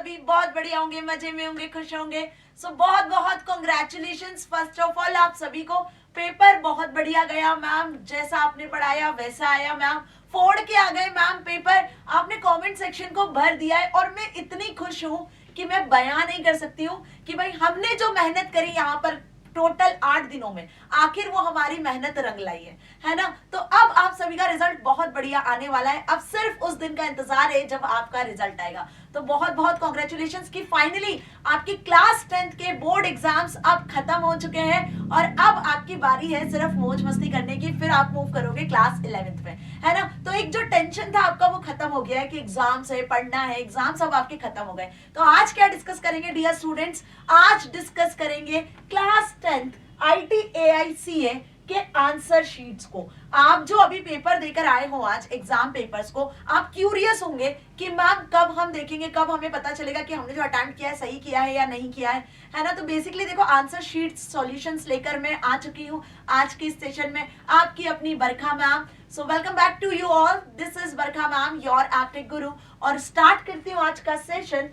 सभी बहुत बढ़िया होंगे, मजे में होंगे, खुश होंगे। सो बहुत बहुत कॉन्ग्रेचुलेशंस फर्स्ट ऑफ ऑल आप सभी को। पेपर बहुत बढ़िया गया मैम, जैसा आपने पढ़ाया वैसा आया मैम। फोड़ के आ गए मैम पेपर, आपने कमेंट सेक्शन को भर दिया है और मैं इतनी खुश हूँ कि मैं बयां नहीं कर सकती हूँ कि भाई हमने जो मेहनत करी यहाँ पर टोटल 8 दिनों में, आखिर वो हमारी मेहनत रंग लाई है ना। तो अब आप सभी का रिजल्ट बहुत बढ़िया आने वाला है। अब सिर्फ उस दिन का इंतजार है जब आपका रिजल्ट आएगा। तो बहुत बहुत कॉन्ग्रेचुलेशंस कि फाइनली आपकी क्लास 10th के बोर्ड एग्जाम्स अब खत्म हो चुके हैं और अब आपकी बारी है सिर्फ मौज मस्ती करने की। फिर आप मूव करोगे क्लास 11th में, है ना। तो एक जो टेंशन था आपका वो खत्म हो गया है कि एग्जाम्स है, पढ़ना है, एग्जाम्स अब आपके खत्म हो गए। तो आज क्या डिस्कस करेंगे डियर स्टूडेंट्स? आज डिस्कस करेंगे क्लास 10th ITAI-CA के आंसर शीट्स को। आप जो अभी पेपर देकर आए हो आज एग्जाम पेपर्स को, आप क्यूरियस होंगे कि मैम कब हम देखेंगे, कब हमें पता चलेगा कि हमने जो अटेम्प्ट किया है सही किया है या नहीं किया है ना। तो बेसिकली देखो, आंसर शीट्स सॉल्यूशंस लेकर मैं आ चुकी हूँ आज के सेशन में, आपकी अपनी Barkha ma'am. So welcome back to you all, this is Barkha ma'am, your aptic guru. और स्टार्ट करती हूँ आज का सेशन,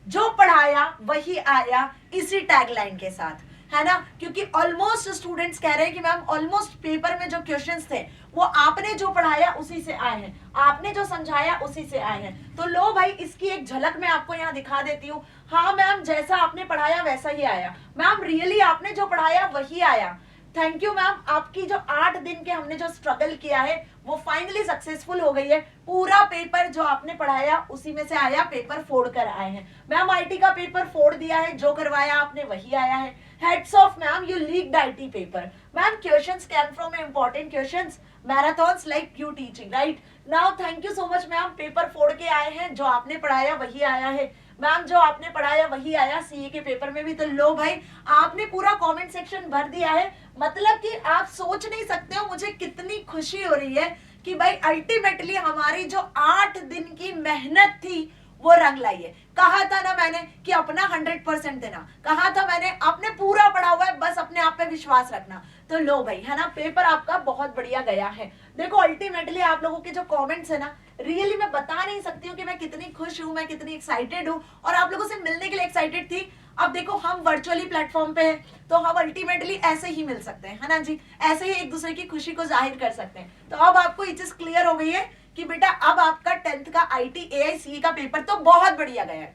जो पढ़ाया वही आया, इसी टैगलाइन के साथ, है ना। क्योंकि ऑलमोस्ट स्टूडेंट्स कह रहे हैं कि मैम ऑलमोस्ट पेपर में जो क्वेश्चंस थे वो आपने जो पढ़ाया उसी से आए हैं, आपने जो समझाया उसी से आए हैं। तो लो भाई, इसकी एक झलक मैं आपको यहाँ दिखा देती हूँ। हाँ मैम, जैसा आपने पढ़ाया वैसा ही आया। मैम रियली आपने जो पढ़ाया वही आया। थैंक यू मैम, आपकी जो 8 दिन के हमने जो स्ट्रगल किया है वो फाइनली सक्सेसफुल हो गई है। पूरा पेपर जो आपने पढ़ाया उसी में से आया, पेपर फोड़ कर आए हैं। मैम आईटी का पेपर फोड़ दिया है, जो करवाया आपने वही आया है। Hats off ma'am, you leaked it paper. Ma'am questions came from important questions, marathons like you teaching, right now. Thank you so much ma'am, paper फोड़ के आए हैं, जो आपने पढ़ाया वही आया है। मैम जो आपने पढ़ाया वही आया सीए के पेपर में भी। तो लो भाई, आपने पूरा कमेंट सेक्शन भर दिया है। मतलब कि आप सोच नहीं सकते हो मुझे कितनी खुशी हो रही है कि भाई अल्टीमेटली हमारी जो 8 दिन की मेहनत थी वो रंग लाई है। कहा था ना मैंने कि अपना 100% देना, कहा था मैंने, आपने पूरा पढ़ा हुआ है, बस अपने आप पे विश्वास रखना। तो लो भाई, है ना, पेपर आपका बहुत बढ़िया गया है। देखो अल्टीमेटली आप लोगों के जो कमेंट्स है ना, रियली मैं बता नहीं सकती हूँ कि मैं कितनी खुश हूँ, मैं कितनी एक्साइटेड हूँ और आप लोगों से मिलने के लिए एक्साइटेड थी। अब देखो हम वर्चुअली प्लेटफॉर्म पे हैं तो हम अल्टीमेटली ऐसे ही मिल सकते हैं, है ना जी, ऐसे ही एक दूसरे की खुशी को जाहिर कर सकते हैं। तो अब आपको ये चीज क्लियर हो गई है कि बेटा अब आपका 10th का ITAI-CA का पेपर तो बहुत बढ़िया गया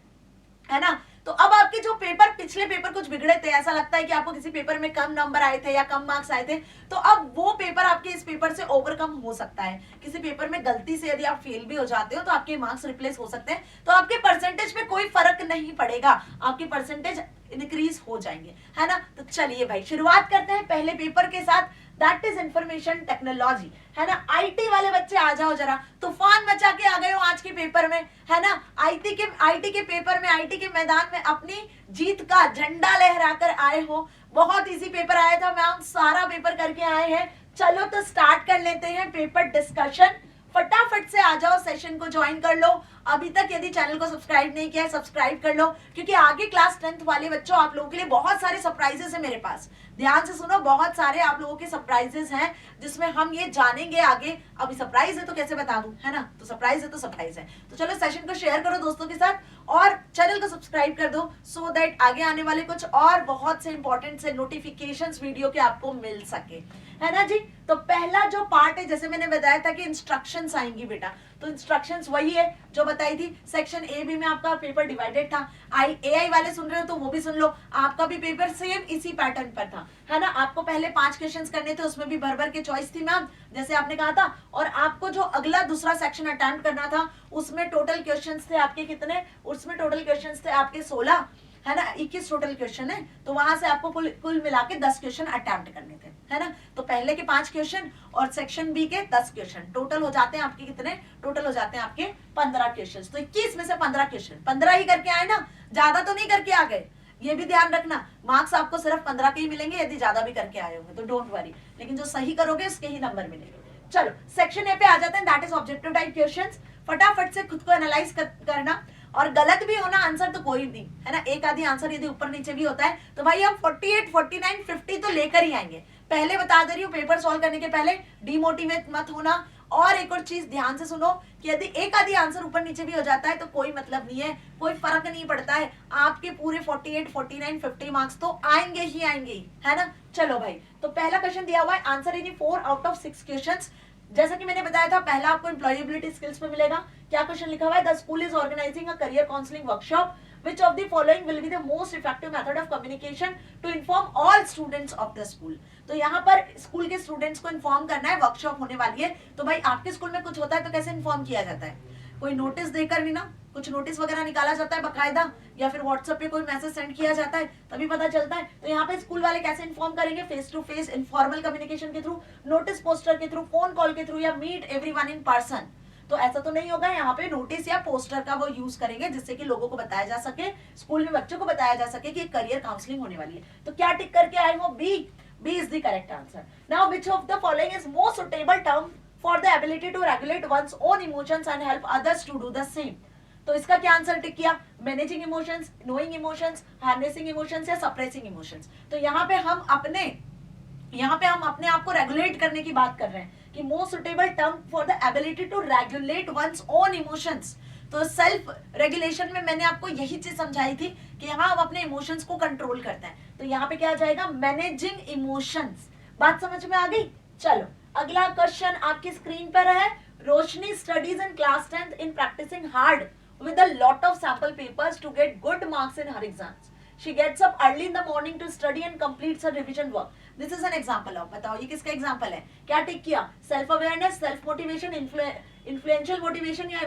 है ना। तो अब आपके जो पेपर, पिछले पेपर कुछ बिगड़े थे, ऐसा लगता है कि आपको किसी पेपर में कम नंबर आए थे या कम मार्क्स आए थे, तो अब वो पेपर आपके इस पेपर से ओवरकम हो सकता है। किसी पेपर में गलती से यदि आप फेल भी हो जाते हो तो आपके मार्क्स रिप्लेस हो सकते हैं, तो आपके परसेंटेज पे कोई फर्क नहीं पड़ेगा, आपके परसेंटेज इंक्रीज हो जाएंगे, है ना। तो चलिए भाई शुरुआत करते हैं पहले पेपर के साथ, दैट इज इंफॉर्मेशन टेक्नोलॉजी, है ना। आईटी वाले बच्चे आ जाओ जरा, तूफान मचा के आ गए हो आज के पेपर में, है ना। आईटी के पेपर में, आईटी के मैदान में अपनी जीत का झंडा लहराकर आए हो। बहुत इजी पेपर आया था मैम, सारा पेपर करके आए हैं। चलो तो स्टार्ट कर लेते हैं पेपर डिस्कशन। फटाफट से आ जाओ, सेशन को ज्वाइन कर लो। अभी तक यदि चैनल को सब्सक्राइब नहीं किया है सब्सक्राइब कर लो, क्योंकि आगे क्लास 10th वाले बच्चों आप लोगों के लिए बहुत सारे सरप्राइजेस है मेरे पास। ध्यान से सुनो, बहुत सारे आप लोगों के सरप्राइजेस हैं जिसमें हम ये जानेंगे आगे। अभी सरप्राइज है तो कैसे बता दूं, है ना। तो सरप्राइज है तो सरप्राइज है। तो चलो सेशन को शेयर करो दोस्तों के साथ और चैनल को सब्सक्राइब कर दो, सो दैट आगे आने वाले कुछ और बहुत से इंपॉर्टेंट से नोटिफिकेशंस वीडियो के आपको मिल सके, है ना जी। तो पहला जो पार्ट है, जैसे मैंने बताया था कि इंस्ट्रक्शंस आएंगी बेटा, तो इंस्ट्रक्शंस वही है जो बताई थी। सेक्शन ए बी में आपका पेपर डिवाइडेड था। AI वाले सुन रहे हो तो वो भी सुन लो, आपका भी पेपर सेम इसी पैटर्न पर था, है ना। आपको पहले 5 क्वेश्चंस करने थे, उसमें भी भर भर के चॉइस थी मैम, जैसे आपने कहा था। और आपको जो अगला दूसरा सेक्शन अटेम्प्ट करना था उसमें टोटल क्वेश्चंस थे आपके कितने, उसमें टोटल क्वेश्चंस थे आपके 16, है ना। 21 टोटल क्वेश्चन है, तो वहां से आपको कुल मिला के 10 क्वेश्चन अटेम्प्ट करने थे, है ना। तो पहले के 5 क्वेश्चन और सेक्शन बी के 10 क्वेश्चन, टोटल हो जाते हैं आपके कितने, टोटल हो जाते हैं आपके 15 क्वेश्चन। तो 21 में से 15 क्वेश्चन, 15 ही करके आए ना, ज्यादा तो नहीं करके आ गए, ये भी ध्यान रखना। मार्क्स आपको सिर्फ 15 के ही मिलेंगे यदि ज्यादा भी करके आए होंगे, तो डोंट वरी, लेकिन जो सही करोगे उसके ही नंबर मिलेंगे। चलो सेक्शन ए पे आ जाते हैं, that is objective type questions. फटाफट से खुद को एनालाइज करना, और गलत भी होना आंसर तो कोई नहीं, है ना। एक आधी आंसर यदि ऊपर नीचे भी होता है तो भाई हम 48, 49, 50 तो लेकर ही आएंगे। पहले बता दे रही हूँ, पेपर सॉल्व करने के पहले डिमोटिवेट मत होना और एक और चीज ध्यान से सुनो कि यदि एक आधी आंसर ऊपर नीचे भी हो जाता है तो कोई मतलब नहीं है, कोई फर्क नहीं पड़ता है, आपके पूरे 48, 49, 50 मार्क्स तो आएंगे ही आएंगे, है ना। चलो भाई, तो पहला क्वेश्चन दिया हुआ है, answer any 4 out of 6 questions. जैसा कि मैंने बताया था, पहला आपको एम्प्लॉयबिलिटी स्किल्स में मिलेगा। क्या क्वेश्चन लिखा हुआ है, the school is organizing a career counselling workshop, which of the following will be the most effective method of communication to inform all students of the school। तो यहाँ पर स्कूल के स्टूडेंट्स को इन्फॉर्म करना है, वर्कशॉप होने वाली है। तो भाई आपके स्कूल में कुछ होता है तो कैसे इन्फॉर्म किया जाता है, कोई नोटिस देकर भी ना, कुछ नोटिस वगैरह निकाला जाता है बकायदा, या फिर व्हाट्सएप पे कोई मैसेज सेंड किया जाता है तभी पता चलता है। तो यहाँ पे स्कूल वाले कैसे इन्फॉर्म करेंगे, face to face informal communication के थ्रू, नोटिस पोस्टर के थ्रू, फोन कॉल के थ्रू, या मीट एवरीवन इन पर्सन। तो ऐसा तो नहीं होगा, यहाँ पे नोटिस या पोस्टर का वो यूज करेंगे जिससे कि लोगों को बताया जा सके, स्कूल में बच्चों को बताया जा सके कि करियर काउंसलिंग होने वाली है। तो क्या टिक करके आए हो, B, B is the correct answer. Now which of the following is more suitable term for the ability to regulate one's own emotions and help others to do the same. तो इसका क्या आंसर टिक किया, managing emotions, knowing emotions, harnessing emotions, या suppressing emotions. तो यहाँ पे हम अपने आप को रेगुलेट करने की बात कर रहे हैं कि most suitable term for the ability to regulate one's own emotions. तो सेल्फ रेगुलेशन में मैंने आपको यही चीज समझाई थी कि यहाँ हम अपने इमोशंस को कंट्रोल करते हैं। तो यहाँ पे क्या आ जाएगा, मैनेजिंग इमोशंस। बात समझ में आ गई। चलो अगला क्वेश्चन आपकी स्क्रीन पर है, Roshni studies in class 10th in practicing hard with a lot of sample papers to get good marks in her exams. She gets up early in the morning to study and completes her revision work. This is an example of, बताओ ये किसका example है, क्या tick किया, self awareness, self motivation, influential motivation, या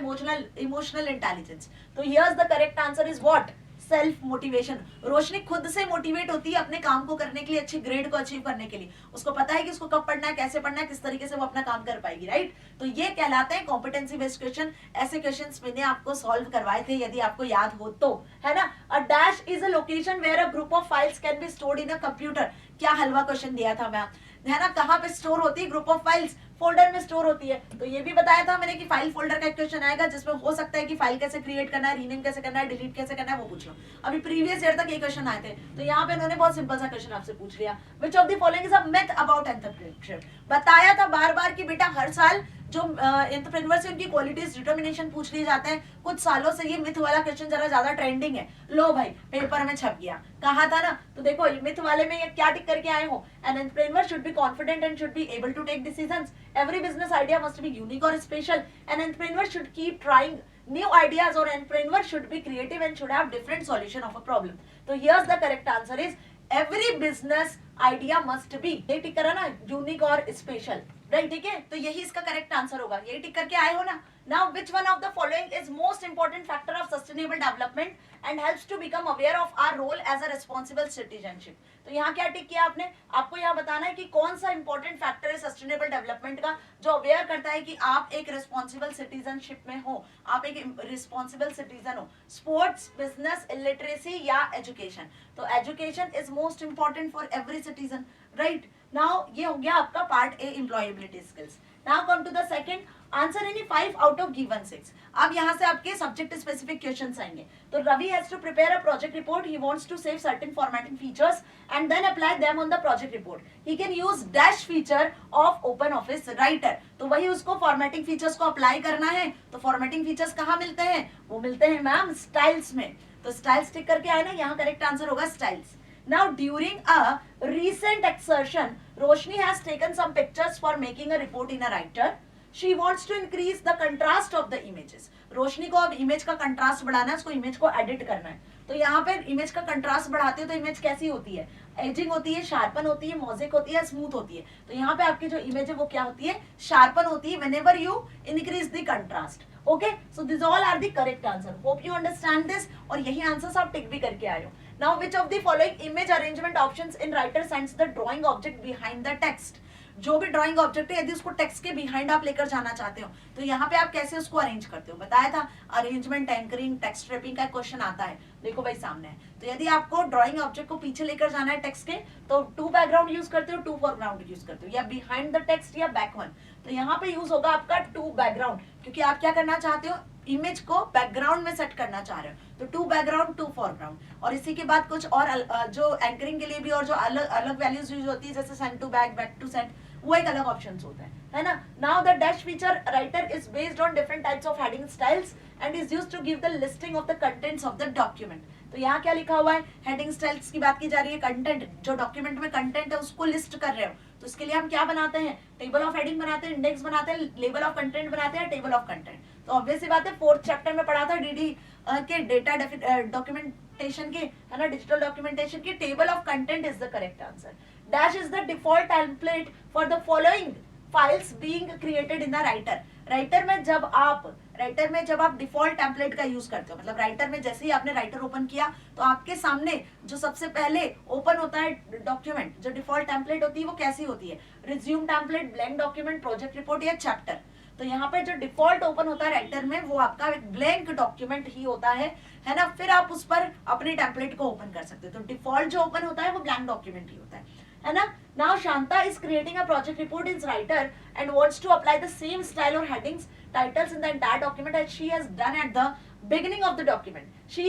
emotional intelligence. तो here's the correct answer is what, self motivation. Roshni खुद से मोटिवेट होती है अपने काम को करने के लिए, अच्छे ग्रेड को अचीव करने के लिए। उसको पता है कि उसको कब पढ़ना है, कैसे पढ़ना है, किस तरीके से वो अपना काम कर पाएगी, राइट। तो ये कहलाते हैं कॉम्पिटेंसी बेस्ड क्वेश्चन। ऐसे क्वेश्चंस मैंने आपको सॉल्व करवाए थे, यदि आपको याद हो तो, है ना। A dash is a location where a group of files can be stored in a computer. क्या हलवा क्वेश्चन दिया था मैं, है ना, कहाँ पे स्टोर होती है, ग्रुप ऑफ फाइल्स, फोल्डर में स्टोर होती है। तो ये भी बताया था मैंने कि फाइल फोल्डर का क्वेश्चन आएगा जिसमें हो सकता है कि फाइल कैसे क्रिएट करना है, रीनेम कैसे करना है, डिलीट कैसे करना है, वो पूछ लो। अभी प्रीवियस ईयर तक ये क्वेश्चन आए थे, तो यहाँ पे उन्होंने बहुत सिंपल सा क्वेश्चन आपसे पूछ लिया, विच of the following is a myth about entrepreneurship. बताया था बार बार कि बेटा हर साल जो एंटरप्रेन्योर से उनकी क्वालिटीज, डिटर्मिनेशन पूछ लिए जाते हैं। कुछ सालों से ये मिथ वाला क्वेश्चन जरा ज्यादा ट्रेंडिंग है। लो भाई पेपर में छप गया, कहा था ना। तो देखो मिथ वाले में ये क्या टिक करके आए हो, an entrepreneur should be confident and should be able to take decisions, every business idea must be unique और special, an entrepreneur should keep trying new ideas, or entrepreneur should be creative and should have different solution of a problem. So here's the correct answer is every business idea must be, ये टिक करा ना, unique और special, right, ठीक है। तो यही इसका correct answer होगा, ये टिक करके आए हो ना। Now which one of the following is most important factor of sustainable development and helps to become aware of our role as a responsible citizenship. तो यहाँ क्या टिक किया आपने, आपको यहाँ बताना है कि कौन सा इंपॉर्टेंट फैक्टर है सस्टेनेबल डेवलपमेंट का जो अवेयर करता है कि आप एक रिस्पॉन्सिबल सिटीजनशिप में हो, आप एक रिस्पॉन्सिबल सिटीजन हो। स्पोर्ट्स, बिजनेस, इलिटरेसी या एजुकेशन। तो education is most important for every citizen, right. Now ये हो गया आपका part A, employability skills. Now come to the second, answer any 5 out of given 6। अब यहाँ से आपके सब्जेक्ट स्पेसिफिक क्वेश्चंस आएंगे। तो Ravi has to prepare a project report, he wants to save certain formatting features and then apply them on the project report. He can use dash feature of Open Office Writer. तो वही उसको formatting features को apply करना है। तो formatting features कहाँ मिलते हैं, वो मिलते हैं मैम स्टाइल्स में। तो स्टाइल्स टिक करके आए ना, यहाँ करेक्ट आंसर होगा styles. Now during a recent excursion, Roshni has taken some pictures for making a report in a writer. She wants to increase the contrast of the images. रोशनी को अब image का contrast बढ़ाना है, उसको image को edit करना है। तो यहाँ पे इमेज का कंट्रास्ट बढ़ाते हो तो इमेज कैसी होती है, एजिंग होती है, शार्पन होती है, मोज़ेक होती है, स्मूथ होती है। तो यहाँ पे आपकी जो इमेज है वो क्या होती है, शार्पन होती है whenever you increase the contrast. Okay, so these all are the correct answer. Hope you understand this. और यही आंसर्स आप टिक भी करके आए हो। Now which of the following image arrangement options in writer sends the drawing object behind the text? जो भी drawing object है, यदि उसको टेक्स्ट के बिहाइंड आप लेकर जाना चाहते हो तो यहाँ पे आप कैसे उसको अरेंज करते हो, बताया था अरेंजमेंट, एंकरिंग, टेक्स्ट रैपिंग का क्वेश्चन आता है। देखो भाई सामने है, तो यदि आपको ड्राइंग ऑब्जेक्ट को पीछे लेकर जाना है टेक्स्ट के, तो 2 बैकग्राउंड यूज करते हो, 2 फोरग्राउंड यूज करते हो, या बिहाइंड द टेक्स्ट या बैक वन। तो यहाँ पे यूज होगा आपका 2 बैकग्राउंड, क्योंकि आप क्या करना चाहते हो, इमेज को बैकग्राउंड में सेट करना चाह रहे हो। तो 2 बैकग्राउंड 2 फोरग्राउंड। और इसी के बाद कुछ और जो एंकरिंग के लिए भी और जो अलग अलग वैल्यूज यूज होती है, जैसे send to back, back to send, वो एक अलग ऑप्शन होता है। है ना. Now the dash feature writer is based on different types of heading styles and is used to give the listing of the contents of the document. तो यहाँ क्या लिखा हुआ है, हेडिंग स्टाइल्स की बात की जा रही है, कंटेंट जो डॉक्यूमेंट में कंटेंट है उसको लिस्ट कर रहे हो. तो इसके लिए हम क्या बनाते हैं, टेबल ऑफ हेडिंग बनाते हैं, इंडेक्स बनाते हैं, लेवल ऑफ कंटेंट बनाते हैं, टेबल ऑफ कंटेंट. तो ऑब्वियस सी बात है, 4th चैप्टर में पढ़ा था डीडी के डेटा डॉक्यूमेंटेशन के, है ना, डिजिटल डॉक्यूमेंटेशन की. Table of content is the correct answer. Dash is the default template for the following files being created in the writer. Writer में जब आप डिफॉल्ट टेम्पलेट का यूज करते हो, मतलब राइटर में जैसे ही आपने राइटर ओपन किया तो आपके सामने जो सबसे पहले ओपन होता है डॉक्यूमेंट, जो डिफॉल्ट टेम्पलेट होती है वो कैसी होती है, resume template, blank document, project report या चैप्टर. तो यहाँ पे जो डिफॉल्ट ओपन होता है राइटर में वो आपका एक ब्लैंक डॉक्यूमेंट ही होता है ना. फिर आप उस पर अपने टेम्पलेट को ओपन कर सकते हो. तो डिफॉल्ट जो ओपन होता है वो ब्लैंक डॉक्यूमेंट ही होता है ना. Now Shanta is creating a project report in writer and wants to apply the same style or headings, titles in the entire document as she has done at the beginning of the document. She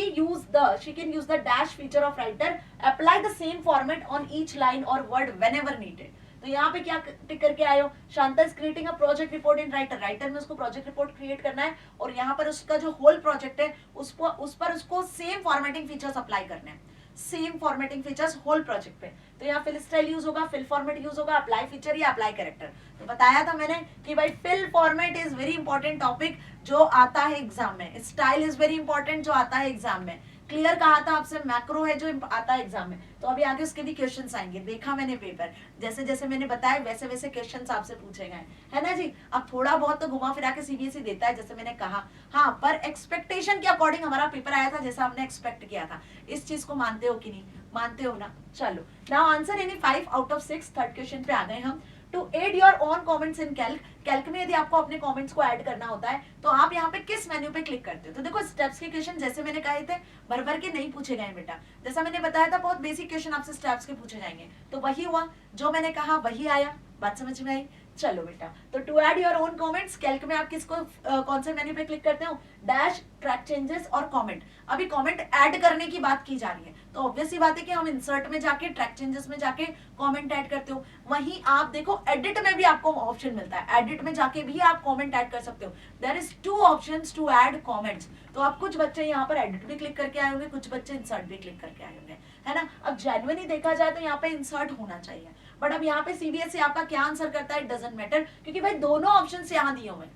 can use the dash feature of writer, apply the same format on each line or word whenever needed. तो यहाँ पे क्या टिक करके आए हो, Shanta is creating a project report in Writer. Writer में उसको project report create करना है और यहाँ पर उसका जो होल प्रोजेक्ट है उस पर उसको सेम फॉर्मेटिंग फीचर्स अप्लाई करने हैं, same formatting features whole project पे. तो यहाँ फिल स्टाइल यूज होगा, फिल फॉर्मेट यूज होगा, अप्लाई फीचर या अप्लाई कैरेक्टर. तो बताया था मैंने कि भाई fill format is very important topic जो आता है एग्जाम में, स्टाइल इज वेरी इंपॉर्टेंट जो आता है एग्जाम में, क्लियर कहा था आपसे, मैक्रो है जो आता है एग्जाम में. तो अभी आगे उसके भी क्वेश्चंस आएंगे, देखा मैंने पेपर, जैसे जैसे मैंने बताया वैसे वैसे क्वेश्चंस आपसे पूछे गए, है ना जी. अब थोड़ा बहुत तो घुमा फिरा के सीबीएसई देता है जैसे मैंने कहा, हाँ, पर एक्सपेक्टेशन के अकॉर्डिंग हमारा पेपर आया था जैसा हमने एक्सपेक्ट किया था. इस चीज को मानते हो कि नहीं, मानते हो ना. चलो now answer any 5 out of 6. Third question पे आ गए हम. To add your own comments in Calc में यदि आपको अपने कमेंट्स को ऐड करना होता है तो आप यहाँ पे किस मेन्यू पे क्लिक करते हो. तो देखो स्टेप्स के क्वेश्चन जैसे मैंने कहे थे भर भर के नहीं पूछे गए बेटा, जैसा मैंने बताया था बहुत बेसिक क्वेश्चन आपसे स्टेप्स के पूछे जाएंगे. तो वही हुआ, जो मैंने कहा वही आया. बात समझ में आई. चलो बेटा, तो to add your own comments Calc में आप किसको कौन से मेन्यू पे क्लिक करते हो, डैश, ट्रैक चेंजेस और कमेंट. अभी कमेंट ऐड करने की बात की जा रही है तो ऑब्वियस सी बात है कि हम इंसर्ट में जाके ट्रैक चेंजेस में जाके कमेंट ऐड करते हो. वहीं आप देखो एडिट में भी आपको ऑप्शन मिलता है, एडिट में जाके भी आप कमेंट ऐड कर सकते हो. There is 2 options to add comments. तो आप कुछ बच्चे यहाँ पर एडिट भी क्लिक करके आए होंगे, कुछ बच्चे इंसर्ट भी क्लिक करके आए होंगे, है ना. अब जेन्युइनली देखा जाए तो यहाँ पे इंसर्ट होना चाहिए, बट अब यहाँ पे सीबीएसई आपका क्या आंसर करता है, इट डजंट मैटर, क्योंकि भाई दोनों ऑप्शंस यहाँ दिए हुए हैं.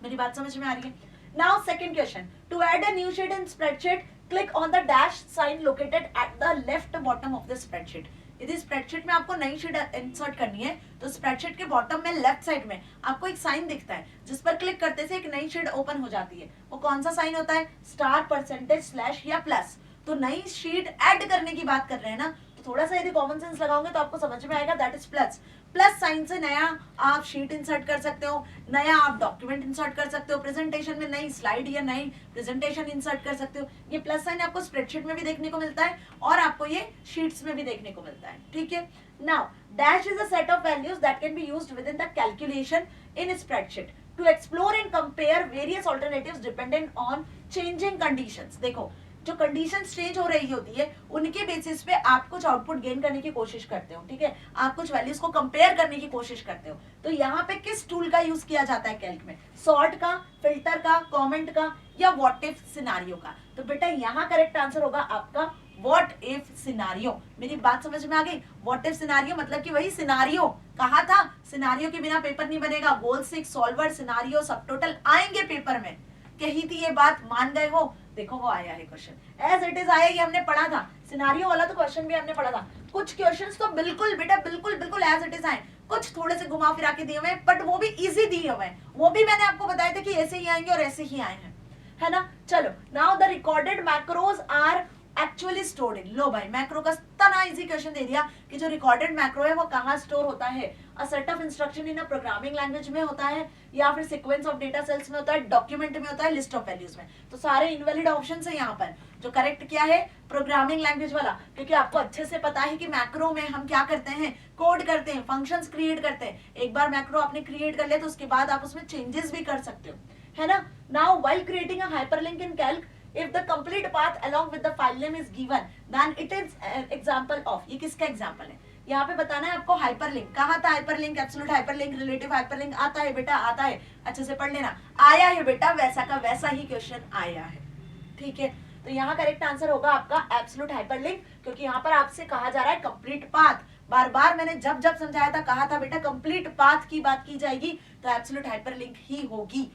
मेरी बात समझ में आ रही है. Now second question, to add a new sheet in spreadsheet click on the dash sign located at the left bottom of the spreadsheet. यदि स्प्रेडशीट में आपको नई शीट इंसर्ट करनी है तो स्प्रेडशीट के बॉटम में लेफ्ट साइड में आपको एक साइन दिखता है जिस पर क्लिक करते से एक नई शीट ओपन हो जाती है. वो कौन सा साइन होता है, स्टार, परसेंटेज, स्लैश या प्लस. तो नई शीट ऐड करने की बात कर रहे हैं ना, तो थोड़ा सा यदि कॉमन सेंस लगाओगे तो आपको समझ में आएगा, that is plus. Plus sign से नया आप शीट इंसर्ट कर सकते हो, नया आप डॉक्यूमेंट इंसर्ट कर सकते हो, प्रेजेंटेशन में नई स्लाइड या नई प्रेजेंटेशन इंसर्ट कर सकते हो. ये प्लस साइन आपको स्प्रेडशीट में भी देखने को मिलता है और आपको ये शीट्स में भी देखने को मिलता है. ठीक है. Now dash is a set of values that can be used within the calculation in spreadsheet to explore and compare various alternatives dependent on changing conditions. देखो जो कंडीशंस चेंज हो रही होती है उनके बेसिस पे आप कुछ आउटपुट गेन करने की कोशिश करते हो. ठीक है, आप कुछ वैल्यूज को कंपेयर करने की कोशिश करते हो. तो यहाँ पे किस टूल का यूज किया जाता है कैल्क में, सॉर्ट का, फिल्टर का, कमेंट का या व्हाट इफ सिनेरियो का. तो बेटा यहाँ करेक्ट आंसर होगा आपका व्हाट इफ सिनेरियो. मेरी बात समझ में आ गई. व्हाट इफ सिनेरियो मतलब कि वही सिनेरियो कहा था, सिनेरियो के बिना पेपर नहीं बनेगा. गोल 6, सॉल्वर, सिनेरियो सब टोटल आएंगे पेपर में. कही थी ये बात, मान गए हो. देखो वो आया है क्वेश्चन, एज इट इज आया, ये हमने पढ़ा था. सिनेरियो वाला तो क्वेश्चन भी हमने पढ़ा था. कुछ क्वेश्चंस तो बिल्कुल बेटा बिल्कुल बिल्कुल एज इट इज आए, कुछ थोड़े से घुमा फिरा के दिए हुए हैं बट वो भी इजी दिए हुए हैं. वो भी मैंने आपको बताया था कि ऐसे ही आएंगे और ऐसे ही आए हैं, है ना. चलो now the recorded macros are actually stored in. लो भाई मैक्रो का इतना इजी क्वेश्चन दे दिया कि जो रिकॉर्डेड मैक्रो है वो कहाँ स्टोर होता है. अ set of instruction in a programming language में होता है या फिर सीक्वेंस ऑफ डेटा सेल्स में होता है, डॉक्यूमेंट में होता है, लिस्ट ऑफ वैल्यूज में. तो सारे इनवैलिड ऑप्शंस है यहाँ पर. जो करेक्ट क्या है, प्रोग्रामिंग लैंग्वेज वाला, क्योंकि आपको अच्छे से पता है कि मैक्रो में हम क्या करते हैं, कोड करते हैं, फंक्शंस क्रिएट करते हैं. एक बार मैक्रो आपने क्रिएट कर लिया तो उसके बाद आप उसमें चेंजेस भी कर सकते हो, है ना. Now while creating a hyperlink in Calc, if the complete path along with the file name is given then it is example of. ये किसका एग्जांपल है, यहाँ पे बताना है आपको हाइपरलिंक, कहा था hyperlink, absolute hyperlink, relative hyperlink, आता है बेटा, आता है, अच्छे से पढ़ लेना, आया है बेटा, वैसा का वैसा ही क्वेश्चन आया है, ठीक है। तो यहाँ करेक्ट आंसर होगा आपका एब्सोल्यूट हाइपरलिंक, क्योंकि यहाँ पर आपसे कहा जा रहा है कंप्लीट पाथ। बार बार मैंने जब जब समझाया था, कहा था बेटा कंप्लीट पाथ की बात की जाएगी तो एब्सोल्यूट हाइपरलिंक ही होगी।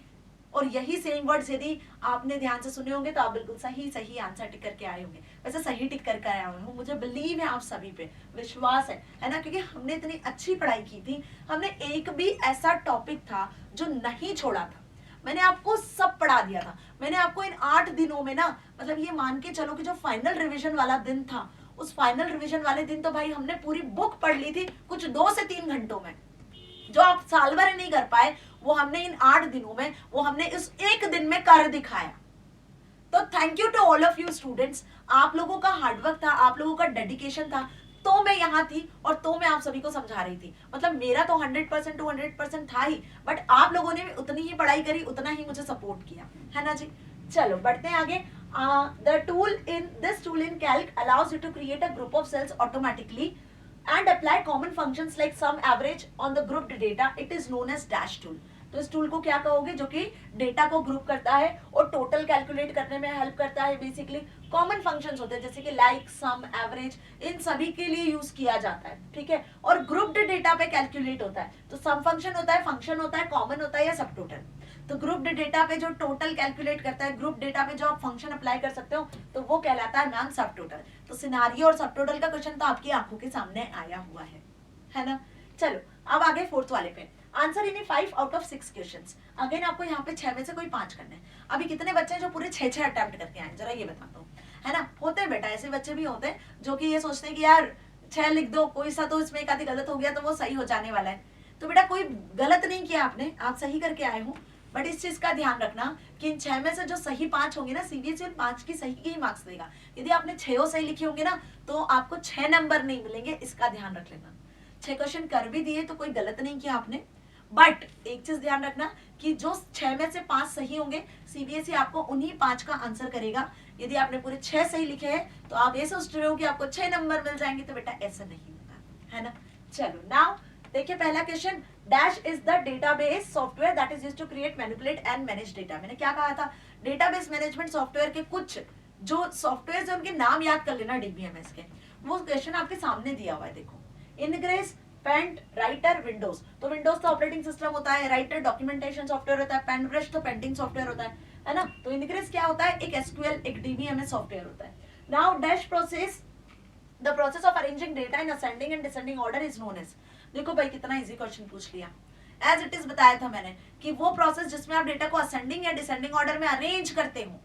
और यही सेम वर्ड्स यदि आपने ध्यान से सुने होंगे तो आप बिल्कुल सही सही आंसर टिक करके आए होंगे। वैसे सही टिक करके आया हूँ, मुझे बिलीव है आप सभी पे, विश्वास है ना, क्योंकि हमने इतनी अच्छी पढ़ाई की थी, हमने एक भी ऐसा टॉपिक था जो नहीं छोड़ा था, मैंने आपको सब पढ़ा दिया था। मैंने आपको इन 8 दिनों में ना, मतलब ये मान के चलो कि जो फाइनल रिवीजन वाला दिन था, उस फाइनल रिवीजन वाले दिन तो भाई हमने पूरी बुक पढ़ ली थी कुछ 2 से 3 घंटों में। जो आप साल भर नहीं कर पाए वो हमने इन 8 दिनों में, वो हमने इस एक दिन में कर दिखाया। तो thank you to all of you students, आप लोगों का हार्डवर्क था, आप लोगों का डेडिकेशन था, तो मैं यहाँ थी और तो मैं आप सभी को समझा रही थी। मतलब मेरा तो 100% टू 100% था ही, बट आप लोगों ने भी उतनी ही पढ़ाई करी, उतना ही मुझे सपोर्ट किया, है ना जी। चलो बढ़ते हैं आगे। This tool in Calc allows you to create a group of cells automatically and apply common functions like sum, average on the grouped data. It is known as dash tool. तो इस tool को क्या कहोगे, जो कि data को group करता है और टोटल कैलकुलेट करने में हेल्प करता है। बेसिकली कॉमन फंक्शंस होते हैं जैसे कि लाइक, सम, एवरेज, इन सभी के लिए यूज किया जाता है, ठीक है। और ग्रुप्ड डेटा पे कैलकुलेट होता है, तो सम फंक्शन होता है, फंक्शन होता है, कॉमन होता है या सब टोटल। तो ग्रुप्ड डेटा पे जो टोटल कैलकुलेट करता है, ग्रुप डेटा पे जो आप फंक्शन अप्लाई कर सकते हो, तो वो कहलाता है मैम सब टोटल। तो सिनारियो और सब टोटल का क्वेश्चन तो आपकी आंखों के सामने आया हुआ है ना। चलो अब आगे फोर्थ वाले पे, answer in 5 out of 6 questions. Again आपको यहाँ पे 6 में से कोई 5 करने हैं। अभी कितने बच्चे हैं जो पूरे 6 अटेम्प्ट करके आए, जरा ये बताता हूँ, है ना। होते हैं बेटा, ऐसे बच्चे भी होते हैं जो कि ये सोचते हैं कि यार 6 लिख दो, कोई सा तो इसमें एक आधी गलत हो गया तो वो सही हो जाने वाला है। तो बेटा कोई गलत नहीं किया आपने, आप सही करके आए हो, बट इस चीज का ध्यान रखना कि इन 6 में से जो सही 5 होंगे ना, सीबीएसई 5 की सही के ही मार्क्स देगा। यदि आपने 6 सही लिखे होंगे ना तो आपको 6 नंबर नहीं मिलेंगे, इसका ध्यान रख लेना। 6 क्वेश्चन कर भी दिए तो कोई गलत नहीं किया आपने, बट एक चीज ध्यान रखना कि जो 6 में से 5 सही होंगे, सीबीएसई आपको उन्हीं 5 का आंसर करेगा। यदि आपने पूरे 6 सही लिखे हैं तो आप ये सोच रहे हो कि आपको 6 नंबर मिल जाएंगे, तो बेटा ऐसा नहीं होगा, है ना। चलो नाउ देखिए पहला question, dash is the database software that is used to create, manipulate and manage data. मैंने क्या कहा था, डेटाबेस मैनेजमेंट सॉफ्टवेयर के कुछ जो सॉफ्टवेयर है उनके नाम याद कर लेना डीबीएमएस के। वो क्वेश्चन आपके सामने दिया हुआ है, देखो, इनग्रेस, पेंट, राइटर, विंडोज। तो विंडोज तो ऑपरेटिंग सिस्टम होता है, राइटर डॉक्यूमेंटेशन सॉफ्टवेयर होता है, पेन ब्रश तो पेंटिंग सॉफ्टवेयर होता है ना। तो इनग्रेस क्या होता है, एक एसक्यूएल, एक डीबीएमएस सॉफ्टवेयर होता है। Now dash process, the process of arranging data in ascending and descending order is known as. देखो भाई कितना इजी क्वेश्चन पूछ लिया, एज इट इज बताया था मैंने कि वो प्रोसेस जिसमें आप डेटा को असेंडिंग या डिसेंडिंग ऑर्डर में अरेंज करते हो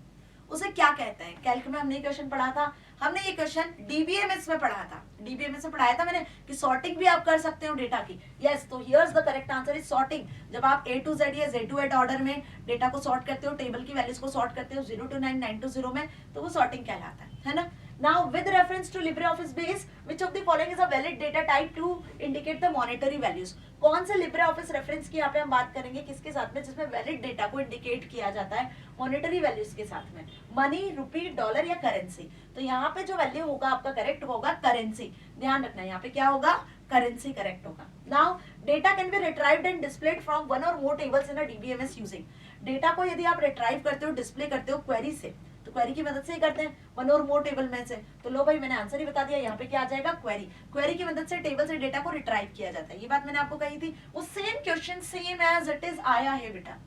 उसे क्या कहते हैं। कैल्क में हमने क्वेश्चन पढ़ा था, हमने ये क्वेश्चन डीबीएमएस में पढ़ा था, डीबीएमएस में पढ़ाया था मैंने कि सॉर्टिंग भी आप कर सकते हो डेटा की। यस, तो here's the correct answer is sorting. जब आप A to Z या Z to Z ऑर्डर में डेटा को सॉर्ट करते हो, टेबल की वैल्यूज को सॉर्ट करते हो 0 to 9, 9 to 0 में, तो वो सॉर्टिंग कहलाता है ना। Now with reference to LibreOffice base, which of the following is a valid data type to indicate the monetary values? कौन से LibreOffice रेफरेंस की यहाँ पे हम बात करेंगे, किसके साथ में, जिसमें वैलिड डेटा को इंडिकेट किया जाता है मॉनेटरी वैल्यूज के साथ में, मनी, रुपी, डॉलर या करेंसी। तो यहाँ पे जो वैल्यू होगा आपका करेक्ट होगा करेंसी। ध्यान रखना यहाँ पे क्या होगा, करेंसी करेक्ट होगा। Now data can be retrieved and displayed from one or more tables in a DBMS using. Data को यदि आप रिट्राइव करते हो, डिस्प्ले करते हो क्वेरी से, तो क्वेरी की मदद से ही करते हैं, वन और मोर टेबल में से। तो लो भाई मैंने आंसर ही बता दिया, यहाँ पे क्या आ जाएगा, क्वेरी। क्वेरी की मदद से टेबल से डेटा को रिट्राइव किया जाता है, ये बात मैंने आपको कही थी। वो same question same as it is आया है बेटा,